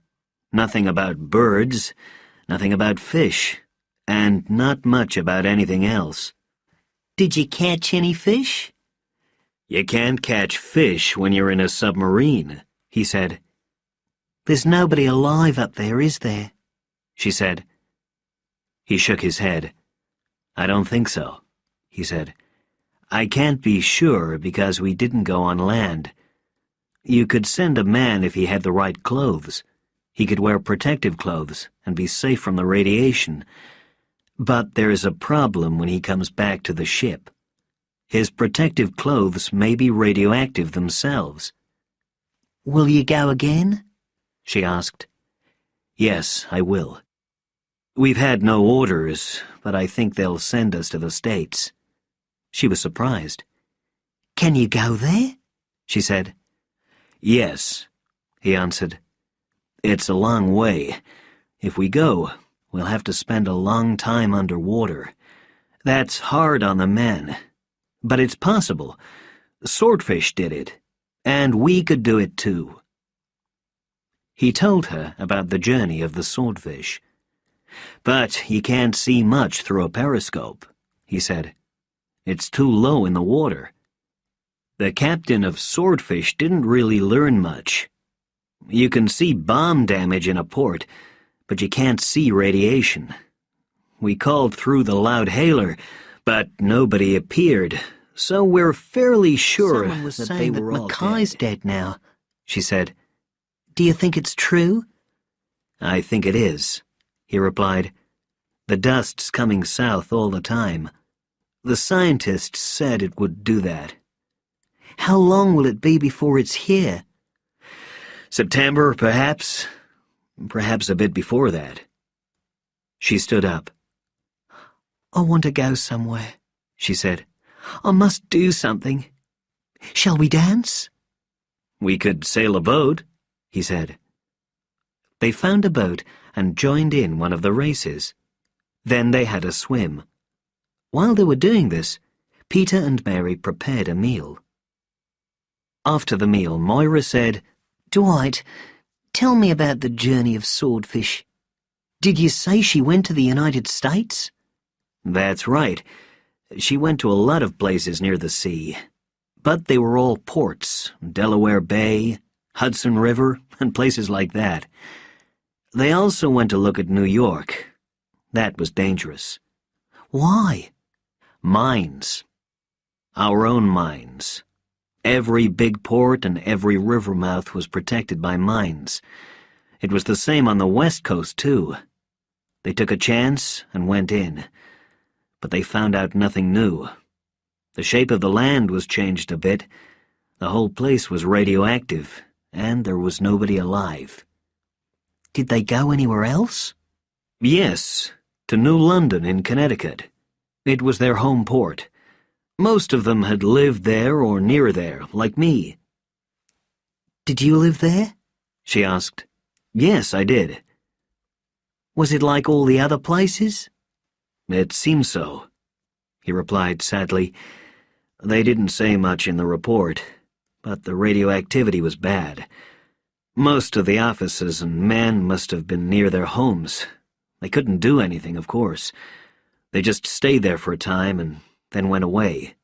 "Nothing about birds, nothing about fish, and not much about anything else." "Did you catch any fish?" "You can't catch fish when you're in a submarine," he said. "There's nobody alive up there, is there?" she said. He shook his head. "I don't think so," he said. "I can't be sure because we didn't go on land. You could send a man if he had the right clothes. He could wear protective clothes and be safe from the radiation. But there is a problem when he comes back to the ship. His protective clothes may be radioactive themselves." "Will you go again?" she asked. "Yes, I will. We've had no orders, but I think they'll send us to the States." She was surprised. "Can you go there?" she said. "Yes," he answered. "It's a long way. If we go, we'll have to spend a long time underwater. That's hard on the men. But it's possible. Swordfish did it, and we could do it too." He told her about the journey of the swordfish. "But you can't see much through a periscope," he said. "It's too low in the water. The captain of Swordfish didn't really learn much. You can see bomb damage in a port, but you can't see radiation. We called through the loud hailer, but nobody appeared, so we're fairly sure Someone was that saying they that were all Mackay's dead," dead now. she said. Do you think it's true? I think it is, he replied. The dust's coming south all the time. The scientists said it would do that. How long will it be before it's here? September, perhaps. Perhaps a bit before that. She stood up. I want to go somewhere, she said. I must do something. Shall we dance? We could sail a boat, he said. They found a boat and joined in one of the races. Then they had a swim. While they were doing this, Peter and Mary prepared a meal. After the meal, Moira said, Dwight, tell me about the journey of Swordfish. Did you say she went to the United States? That's right. She went to a lot of places near the sea. But they were all ports, Delaware Bay, Hudson River, and places like that. They also went to look at New York. That was dangerous. Why? Mines. Our own mines. Every big port and every river mouth was protected by mines. It was the same on the West Coast, too. They took a chance and went in. But they found out nothing new. The shape of the land was changed a bit. The whole place was radioactive, and there was nobody alive. Did they go anywhere else? Yes, to New London in Connecticut. It was their home port. Most of them had lived there or near there, like me. Did you live there? She asked. Yes, I did. Was it like all the other places? It seemed so, he replied sadly. They didn't say much in the report, but the radioactivity was bad. Most of the offices and men must have been near their homes. They couldn't do anything, of course. They just stayed there for a time and then went away.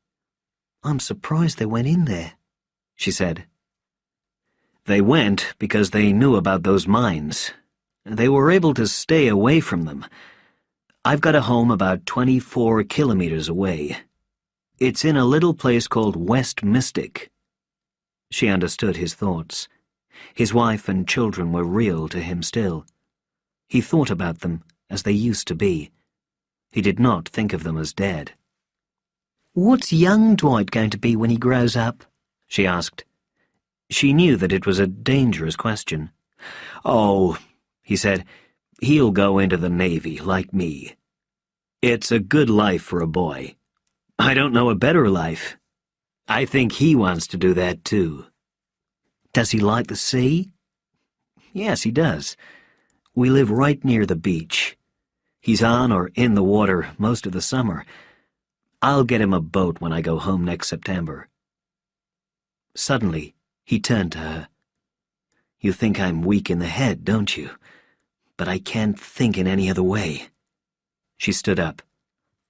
I'm surprised they went in there, she said. They went because they knew about those mines. They were able to stay away from them. I've got a home about 24 kilometers away. It's in a little place called West Mystic. She understood his thoughts. His wife and children were real to him still. He thought about them as they used to be. He did not think of them as dead. What's young Dwight going to be when he grows up? She asked. She knew that it was a dangerous question. Oh, he said, he'll go into the Navy like me. It's a good life for a boy. I don't know a better life. I think he wants to do that too. Does he like the sea? Yes, he does. We live right near the beach. He's on or in the water most of the summer. I'll get him a boat when I go home next September. Suddenly, he turned to her. You think I'm weak in the head, don't you? But I can't think in any other way. She stood up.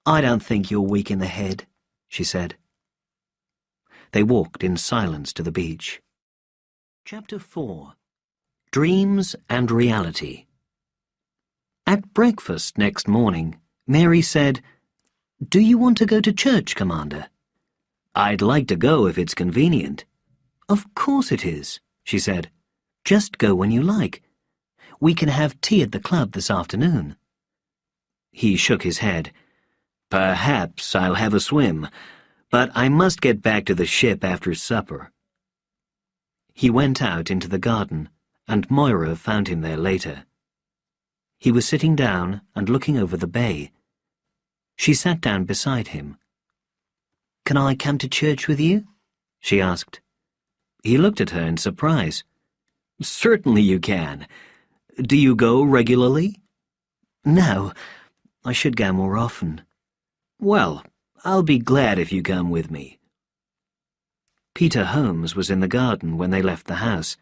I don't think you're weak in the head, she said. They walked in silence to the beach. Chapter 4. Dreams and Reality. At breakfast next morning, Mary said, Do you want to go to church, Commander? I'd like to go if it's convenient. Of course it is, she said. Just go when you like. We can have tea at the club this afternoon. He shook his head. Perhaps I'll have a swim, but I must get back to the ship after supper. He went out into the garden, and Moira found him there later. He was sitting down and looking over the bay. She sat down beside him. Can I come to church with you? She asked. He looked at her in surprise. Certainly you can. Do you go regularly? No, I should go more often. Well, I'll be glad if you come with me. Peter Holmes was in the garden when they left the house.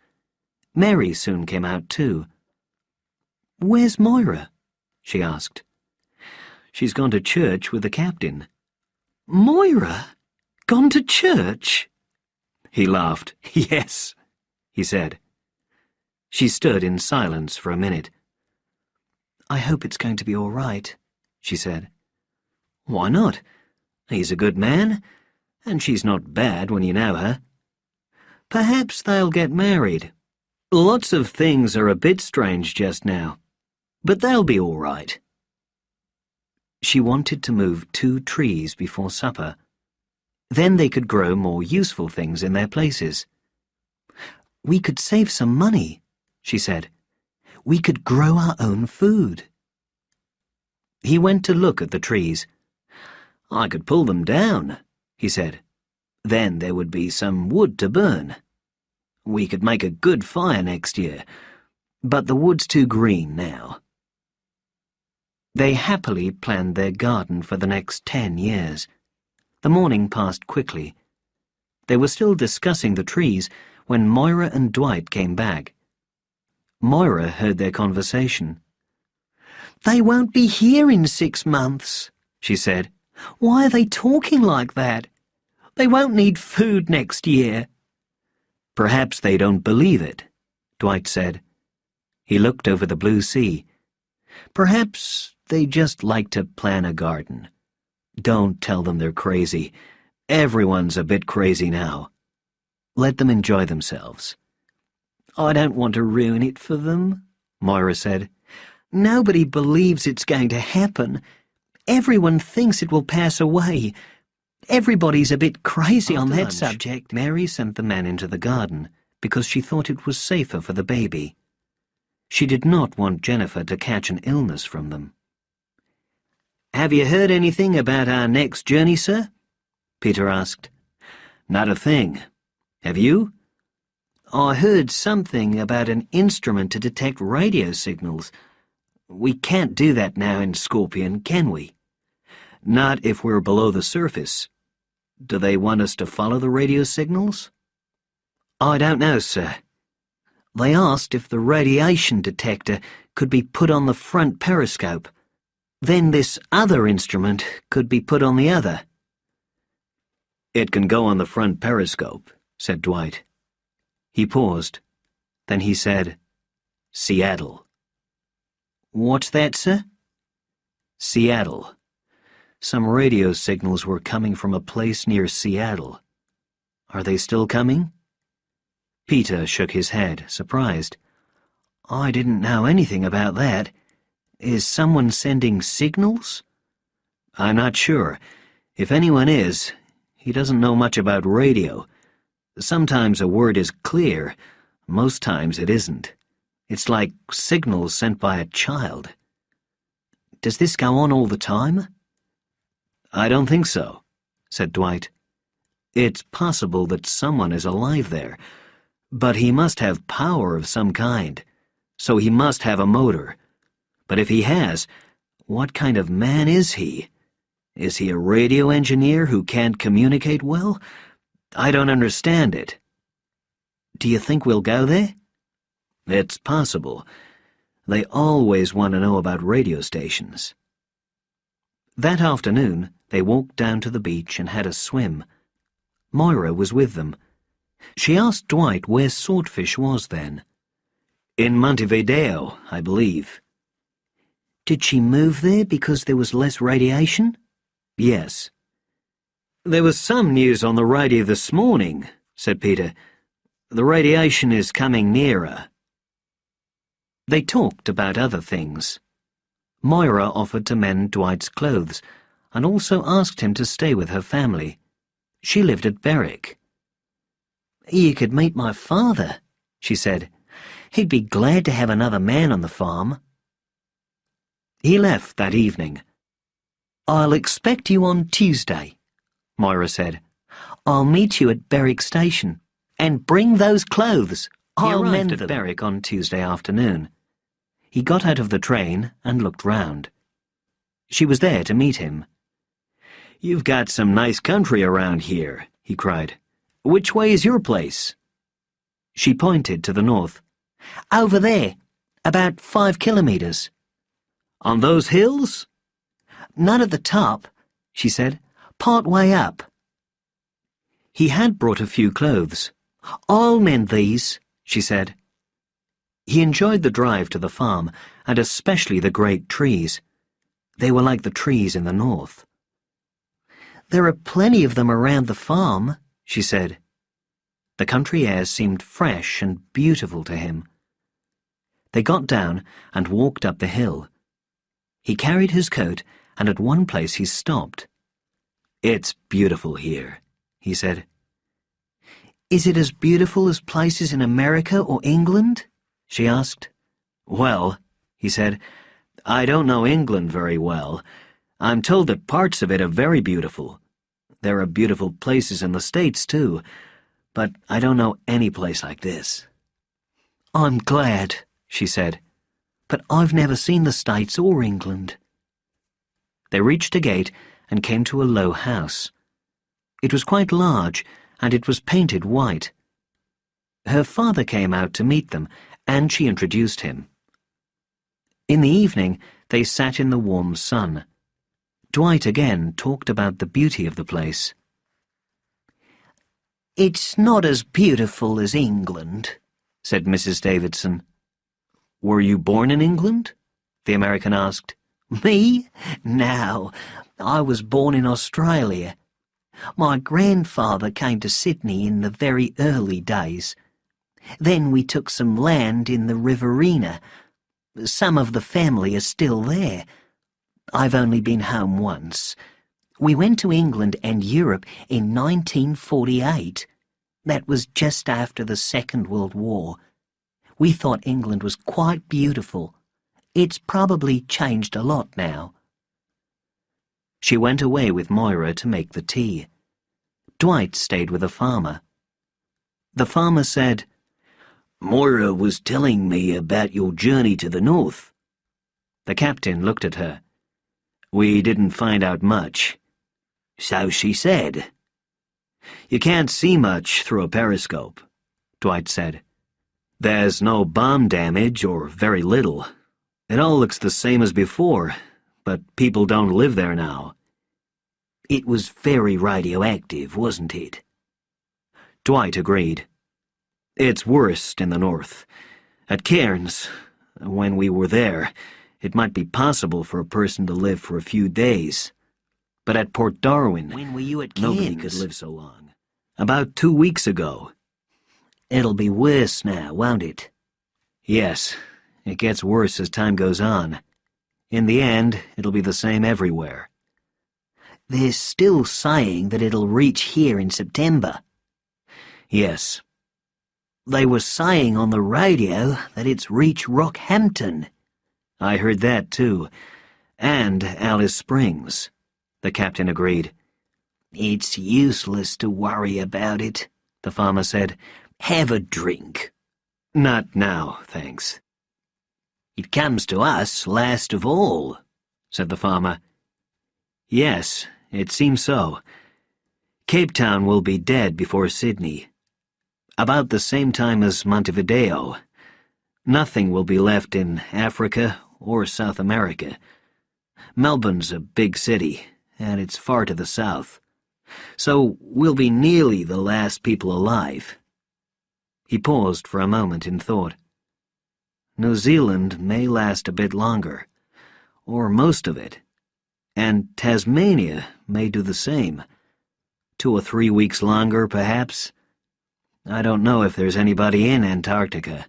Mary soon came out too. Where's Moira? She asked. She's gone to church with the captain. Moira? Gone to church? He laughed. Yes, he said. She stood in silence for a minute. I hope it's going to be all right, she said. Why not? He's a good man, and she's not bad when you know her. Perhaps they'll get married. Lots of things are a bit strange just now, but they'll be all right. She wanted to move 2 trees before supper. Then they could grow more useful things in their places. "We could save some money," she said. "We could grow our own food." He went to look at the trees. "I could pull them down," he said. "Then there would be some wood to burn. We could make a good fire next year, but the wood's too green now." They happily planned their garden for the next 10 years. The morning passed quickly. They were still discussing the trees when Moira and Dwight came back. Moira heard their conversation. "They won't be here in 6 months," she said. "Why are they talking like that? They won't need food next year." "Perhaps they don't believe it," Dwight said. He looked over the blue sea. "Perhaps they just like to plan a garden. Don't tell them they're crazy. Everyone's a bit crazy now. Let them enjoy themselves." "I don't want to ruin it for them," Moira said. "Nobody believes it's going to happen. Everyone thinks it will pass away. Everybody's a bit crazy on that subject." Mary sent the men into the garden because she thought it was safer for the baby. She did not want Jennifer to catch an illness from them. "Have you heard anything about our next journey, sir?" Peter asked. "Not a thing. Have you?" "I heard something about an instrument to detect radio signals. We can't do that now in Scorpion, can we?" "Not if we're below the surface. Do they want us to follow the radio signals?" "I don't know, sir. They asked if the radiation detector could be put on the front periscope. Then this other instrument could be put on the other." "It can go on the front periscope," said Dwight. He paused. Then he said, "Seattle." "What's that, sir?" "Seattle. Some radio signals were coming from a place near Seattle. Are they still coming?" Peter shook his head, surprised. "I didn't know anything about that. Is someone sending signals?" "I'm not sure. If anyone is, he doesn't know much about radio. Sometimes a word is clear, most times it isn't. It's like signals sent by a child." "Does this go on all the time?" "I don't think so," said Dwight. "It's possible that someone is alive there, but he must have power of some kind, so he must have a motor. But if he has, what kind of man is he? Is he a radio engineer who can't communicate well? I don't understand it." "Do you think we'll go there?" "It's possible. They always want to know about radio stations." That afternoon, they walked down to the beach and had a swim. Moira was with them. She asked Dwight where Swordfish was then. "In Montevideo, I believe." "Did she move there because there was less radiation?" "Yes." "There was some news on the radio this morning," said Peter. "The radiation is coming nearer." They talked about other things. Moira offered to mend Dwight's clothes and also asked him to stay with her family. She lived at Berwick. "You could meet my father," she said. "He'd be glad to have another man on the farm." He left that evening. "I'll expect you on Tuesday," Moira said. "I'll meet you at Berwick Station. And bring those clothes. I'll mend them." He arrived at Berwick on Tuesday afternoon. He got out of the train and looked round. She was there to meet him. "You've got some nice country around here," he cried. "Which way is your place?" She pointed to the north. "Over there, about 5 kilometres. "On those hills?" "Not at the top," she said. "Part way up." He had brought a few clothes. "I'll mend these," she said. He enjoyed the drive to the farm, and especially the great trees. They were like the trees in the north. "There are plenty of them around the farm," she said. The country air seemed fresh and beautiful to him. They got down and walked up the hill. He carried his coat, and at one place he stopped. "It's beautiful here," he said. "Is it as beautiful as places in America or England?" she asked. "Well," he said, "I don't know England very well. I'm told that parts of it are very beautiful. There are beautiful places in the States, too, but I don't know any place like this." "I'm glad," she said, "but I've never seen the States or England." They reached a gate and came to a low house. It was quite large, and it was painted white. Her father came out to meet them, and she introduced him. In the evening, they sat in the warm sun. Dwight again talked about the beauty of the place. "It's not as beautiful as England," said Mrs. Davidson. "Were you born in England?" the American asked. "Me? No, I was born in Australia. My grandfather came to Sydney in the very early days. Then we took some land in the Riverina. Some of the family are still there. I've only been home once. We went to England and Europe in 1948. That was just after the Second World War. We thought England was quite beautiful. It's probably changed a lot now." She went away with Moira to make the tea. Dwight stayed with the farmer. The farmer said, "Moira was telling me about your journey to the north." The captain looked at her. "We didn't find out much." "So she said." "You can't see much through a periscope," Dwight said. "There's no bomb damage, or very little. It all looks the same as before, but people don't live there now." "It was very radioactive, wasn't it?" Dwight agreed. "It's worse in the north. At Cairns, when we were there, it might be possible for a person to live for a few days. But at Port Darwin, "When were you at nobody Cairns?" could live so long. About 2 weeks ago." "It'll be worse now, won't it?" "Yes, it gets worse as time goes on. In the end, it'll be the same everywhere." "They're still saying that it'll reach here in September." "Yes." "They were saying on the radio that it's reached Rockhampton." "I heard that too. And Alice Springs," the captain agreed. "It's useless to worry about it," the farmer said. "Have a drink." "Not now, thanks." "It comes to us last of all," said the farmer. "Yes, it seems so. Cape Town will be dead before Sydney. About the same time as Montevideo. Nothing will be left in Africa or South America. Melbourne's a big city, and it's far to the south. So we'll be nearly the last people alive." He paused for a moment in thought. New Zealand may last a bit longer, or most of it, and Tasmania may do the same. 2 or 3 weeks longer, perhaps. I don't know if there's anybody in Antarctica.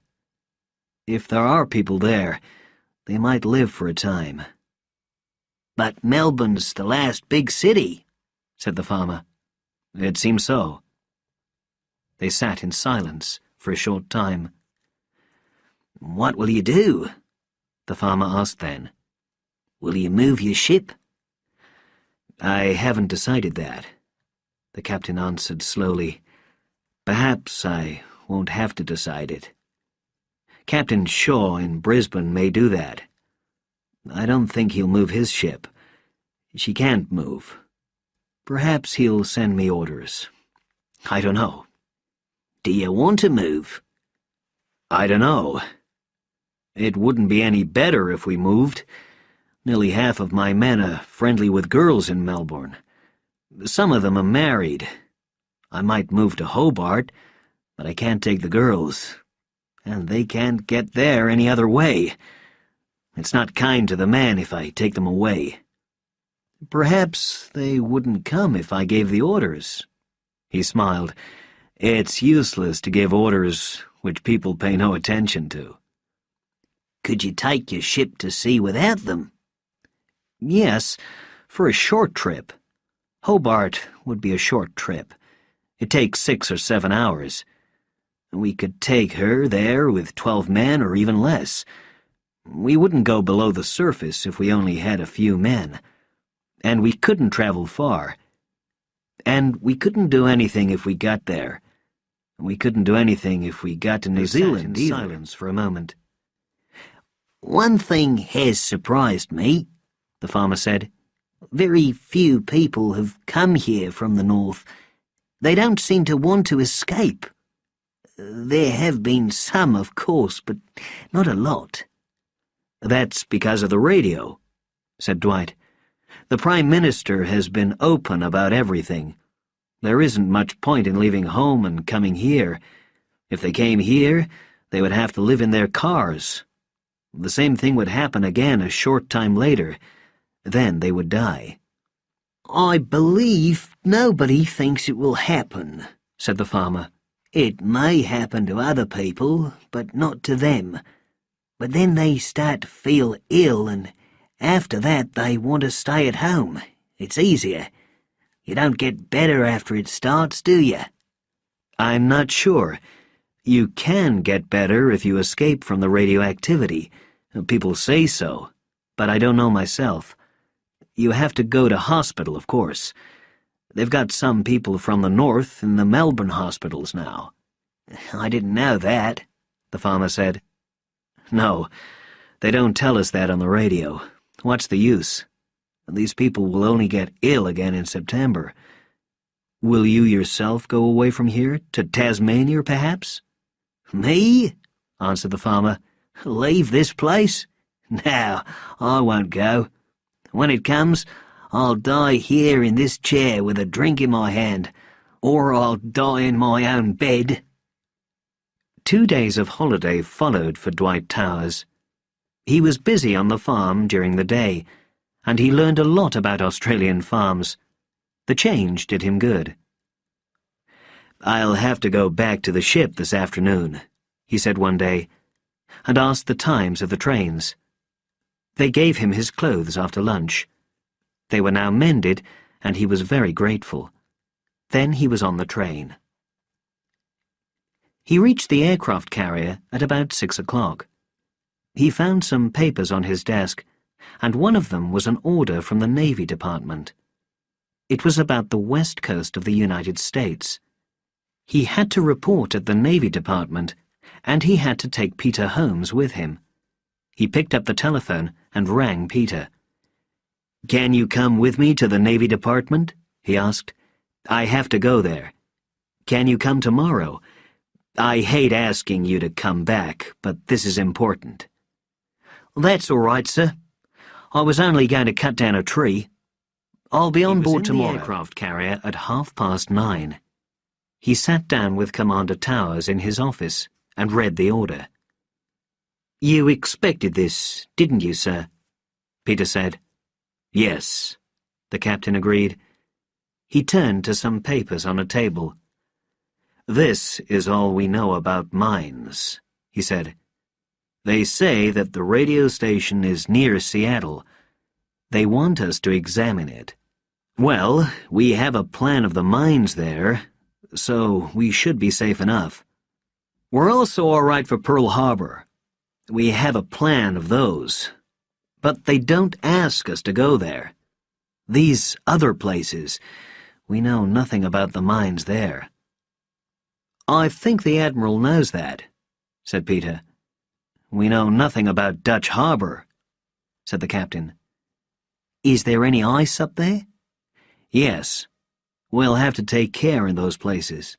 If there are people there, they might live for a time. "But Melbourne's the last big city," said the farmer. "It seems so." They sat in silence for a short time. "What will you do?" the farmer asked then. "Will you move your ship?" "I haven't decided that," the captain answered slowly. "Perhaps I won't have to decide it. Captain Shaw in Brisbane may do that. I don't think he'll move his ship. She can't move. Perhaps he'll send me orders. I don't know." "Do you want to move?" "I don't know. It wouldn't be any better if we moved. Nearly half of my men are friendly with girls in Melbourne. Some of them are married. I might move to Hobart, but I can't take the girls. And they can't get there any other way. It's not kind to the men if I take them away. Perhaps they wouldn't come if I gave the orders." He smiled. It's useless to give orders which people pay no attention to. Could you take your ship to sea without them? Yes, for a short trip. Hobart would be a short trip. It takes 6 or 7 hours. We could take her there with 12 men or even less. We wouldn't go below the surface if we only had a few men. And we couldn't travel far. And we couldn't do anything if we got there. We couldn't do anything if we got to New Zealand either. Silence for a moment. One thing has surprised me, the farmer said. Very few people have come here from the north. They don't seem to want to escape. There have been some, of course, but not a lot. That's because of the radio, said Dwight. The Prime Minister has been open about everything. There isn't much point in leaving home and coming here. If they came here, they would have to live in their cars. The same thing would happen again a short time later. Then they would die. I believe nobody thinks it will happen, said the farmer. It may happen to other people, but not to them. But then they start to feel ill, and after that they want to stay at home. It's easier. You don't get better after it starts, do you? I'm not sure. You can get better if you escape from the radioactivity. People say so, but I don't know myself. You have to go to hospital, of course. They've got some people from the north in the Melbourne hospitals now. I didn't know that, the farmer said. No, they don't tell us that on the radio. What's the use? These people will only get ill again in September. Will you yourself go away from here, to Tasmania, perhaps? Me? Answered the farmer. Leave this place? No, I won't go. When it comes, I'll die here in this chair with a drink in my hand, or I'll die in my own bed. 2 days of holiday followed for Dwight Towers. He was busy on the farm during the day, and he learned a lot about Australian farms. The change did him good. "I'll have to go back to the ship this afternoon," he said one day, and asked the times of the trains. They gave him his clothes after lunch. They were now mended, and he was very grateful. Then he was on the train. He reached the aircraft carrier at about 6 o'clock. He found some papers on his desk, and one of them was an order from the Navy Department. It was about the west coast of the United States. He had to report at the Navy Department, and he had to take Peter Holmes with him. He picked up the telephone and rang Peter. "Can you come with me to the Navy Department?" he asked. "I have to go there. Can you come tomorrow? I hate asking you to come back, but this is important." "That's all right, sir. I was only going to cut down a tree. I'll be on board tomorrow." He was in the aircraft carrier at 9:30. He sat down with Commander Towers in his office and read the order. "You expected this, didn't you, sir?" Peter said. "Yes," the captain agreed. He turned to some papers on a table. "This is all we know about mines," he said. "They say that the radio station is near Seattle. They want us to examine it. Well, we have a plan of the mines there, so we should be safe enough. We're also all right for Pearl Harbor. We have a plan of those. But they don't ask us to go there. These other places, we know nothing about the mines there." "I think the Admiral knows that," said Peter. "We know nothing about Dutch Harbor," said the captain. "Is there any ice up there?" "Yes. We'll have to take care in those places."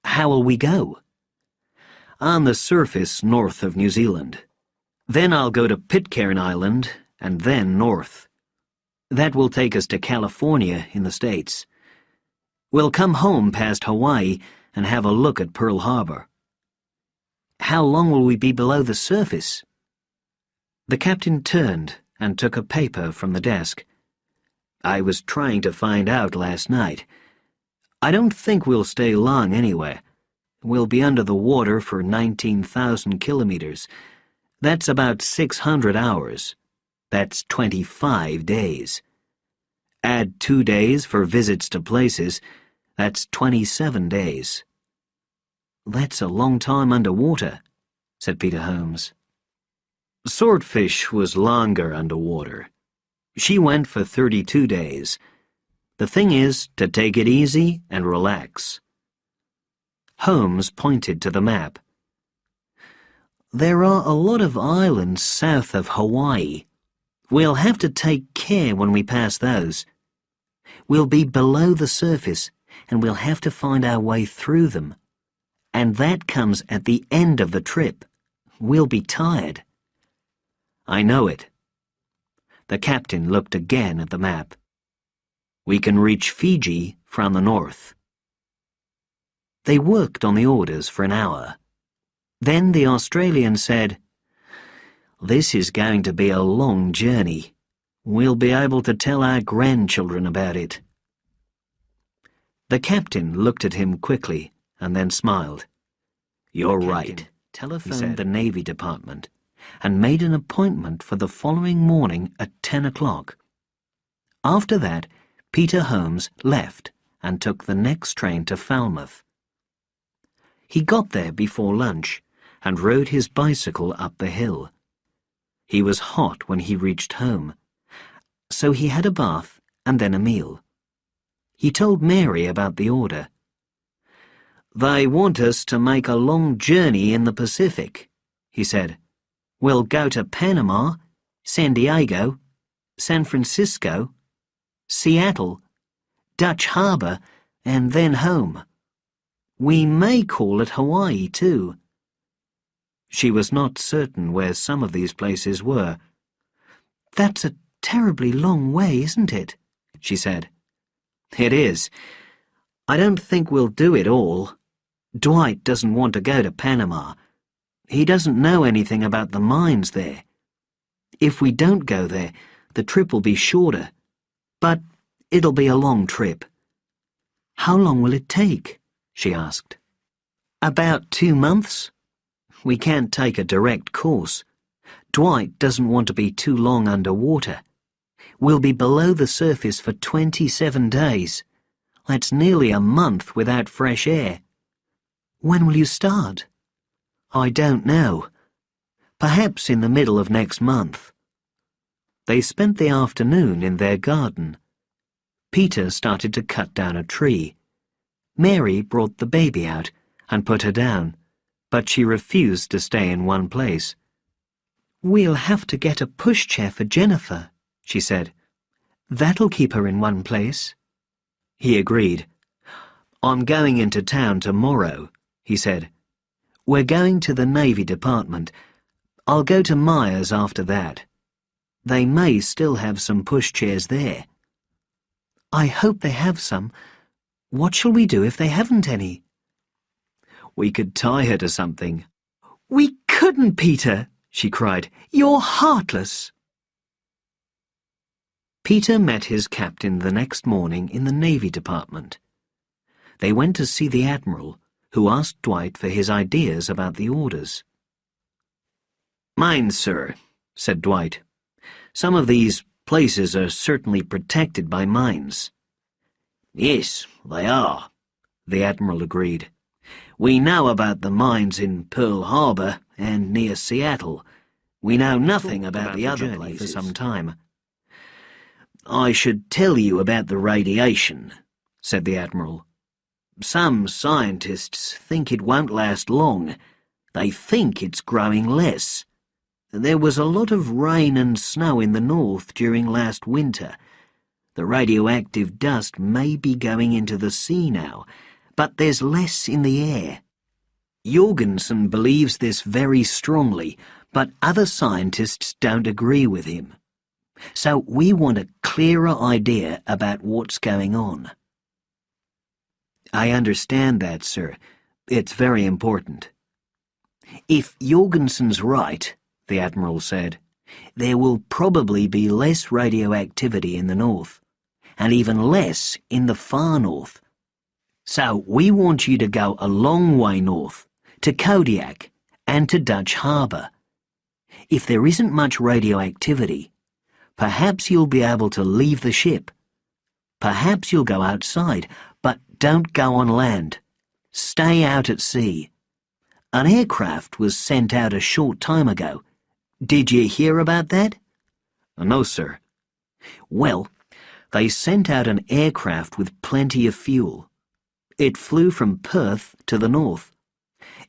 "How will we go?" "On the surface north of New Zealand. Then I'll go to Pitcairn Island, and then north. That will take us to California in the States. We'll come home past Hawaii and have a look at Pearl Harbor." "How long will we be below the surface?" The captain turned and took a paper from the desk. "I was trying to find out last night. I don't think we'll stay long anywhere. We'll be under the water for 19,000 kilometers. That's about 600 hours. That's 25 days. Add 2 days for visits to places. That's 27 days. That's a long time underwater, said Peter Holmes. Swordfish was longer underwater. She went for 32 days. The thing is to take it easy and relax. Holmes pointed to the map. There are a lot of islands south of Hawaii. We'll have to take care when we pass those. We'll be below the surface, and we'll have to find our way through them. And that comes at the end of the trip. We'll be tired. I know it. The captain looked again at the map. We can reach Fiji from the north. They worked on the orders for an hour. Then the Australian said, "This is going to be a long journey. We'll be able to tell our grandchildren about it." The captain looked at him quickly and then smiled. "You're right," he said. The Navy Department and made an appointment for the following morning at 10 o'clock. After that, Peter Holmes left and took the next train to Falmouth. He got there before lunch and rode his bicycle up the hill. He was hot when he reached home, so he had a bath and then a meal. He told Mary about the order. "They want us to make a long journey in the Pacific," he said. "We'll go to Panama, San Diego, San Francisco, Seattle, Dutch Harbor, and then home. We may call at Hawaii, too." She was not certain where some of these places were. "That's a terribly long way, isn't it?" she said. "It is. I don't think we'll do it all. Dwight doesn't want to go to Panama. He doesn't know anything about the mines there. If we don't go there, the trip will be shorter. But it'll be a long trip." "How long will it take?" she asked. "About 2 months. We can't take a direct course. Dwight doesn't want to be too long underwater. We'll be below the surface for 27 days. That's nearly a month without fresh air." "When will you start?" "I don't know. Perhaps in the middle of next month." They spent the afternoon in their garden. Peter started to cut down a tree. Mary brought the baby out and put her down, but she refused to stay in one place. "We'll have to get a pushchair for Jennifer," she said. "That'll keep her in one place." He agreed. "I'm going into town tomorrow," he said. "We're going to the Navy Department. I'll go to Myers after that. They may still have some pushchairs there." "I hope they have some. What shall we do if they haven't any?" "We could tie her to something." "We couldn't, Peter," she cried. "You're heartless." Peter met his captain the next morning in the Navy Department. They went to see the Admiral, who asked Dwight for his ideas about the orders. "Mine, sir," said Dwight. "Some of these places are certainly protected by mines." "Yes, they are," the Admiral agreed. "We know about the mines in Pearl Harbor and near Seattle. We know nothing about the other places for some time." "I should tell you about the radiation," said the Admiral. "Some scientists think it won't last long. They think it's growing less. There was a lot of rain and snow in the north during last winter. The radioactive dust may be going into the sea now, but there's less in the air. Jorgensen believes this very strongly, but other scientists don't agree with him. So we want a clearer idea about what's going on." "I understand that, sir. It's very important." "If Jorgensen's right," the Admiral said, "there will probably be less radioactivity in the north, and even less in the far north. So we want you to go a long way north, to Kodiak and to Dutch Harbour. If there isn't much radioactivity, perhaps you'll be able to leave the ship. Perhaps you'll go outside, but don't go on land. Stay out at sea. An aircraft was sent out a short time ago. Did you hear about that? No, sir. Well, they sent out an aircraft with plenty of fuel. It flew from Perth to the north.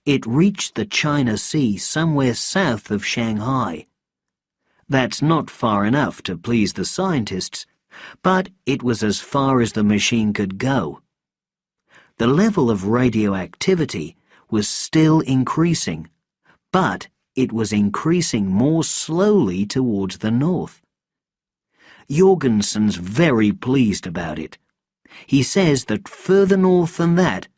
It reached the China Sea somewhere south of Shanghai. That's not far enough to please the scientists, but it was as far as the machine could go. The level of radioactivity was still increasing, but it was increasing more slowly towards the north. Jorgensen's very pleased about it. He says that further north than that,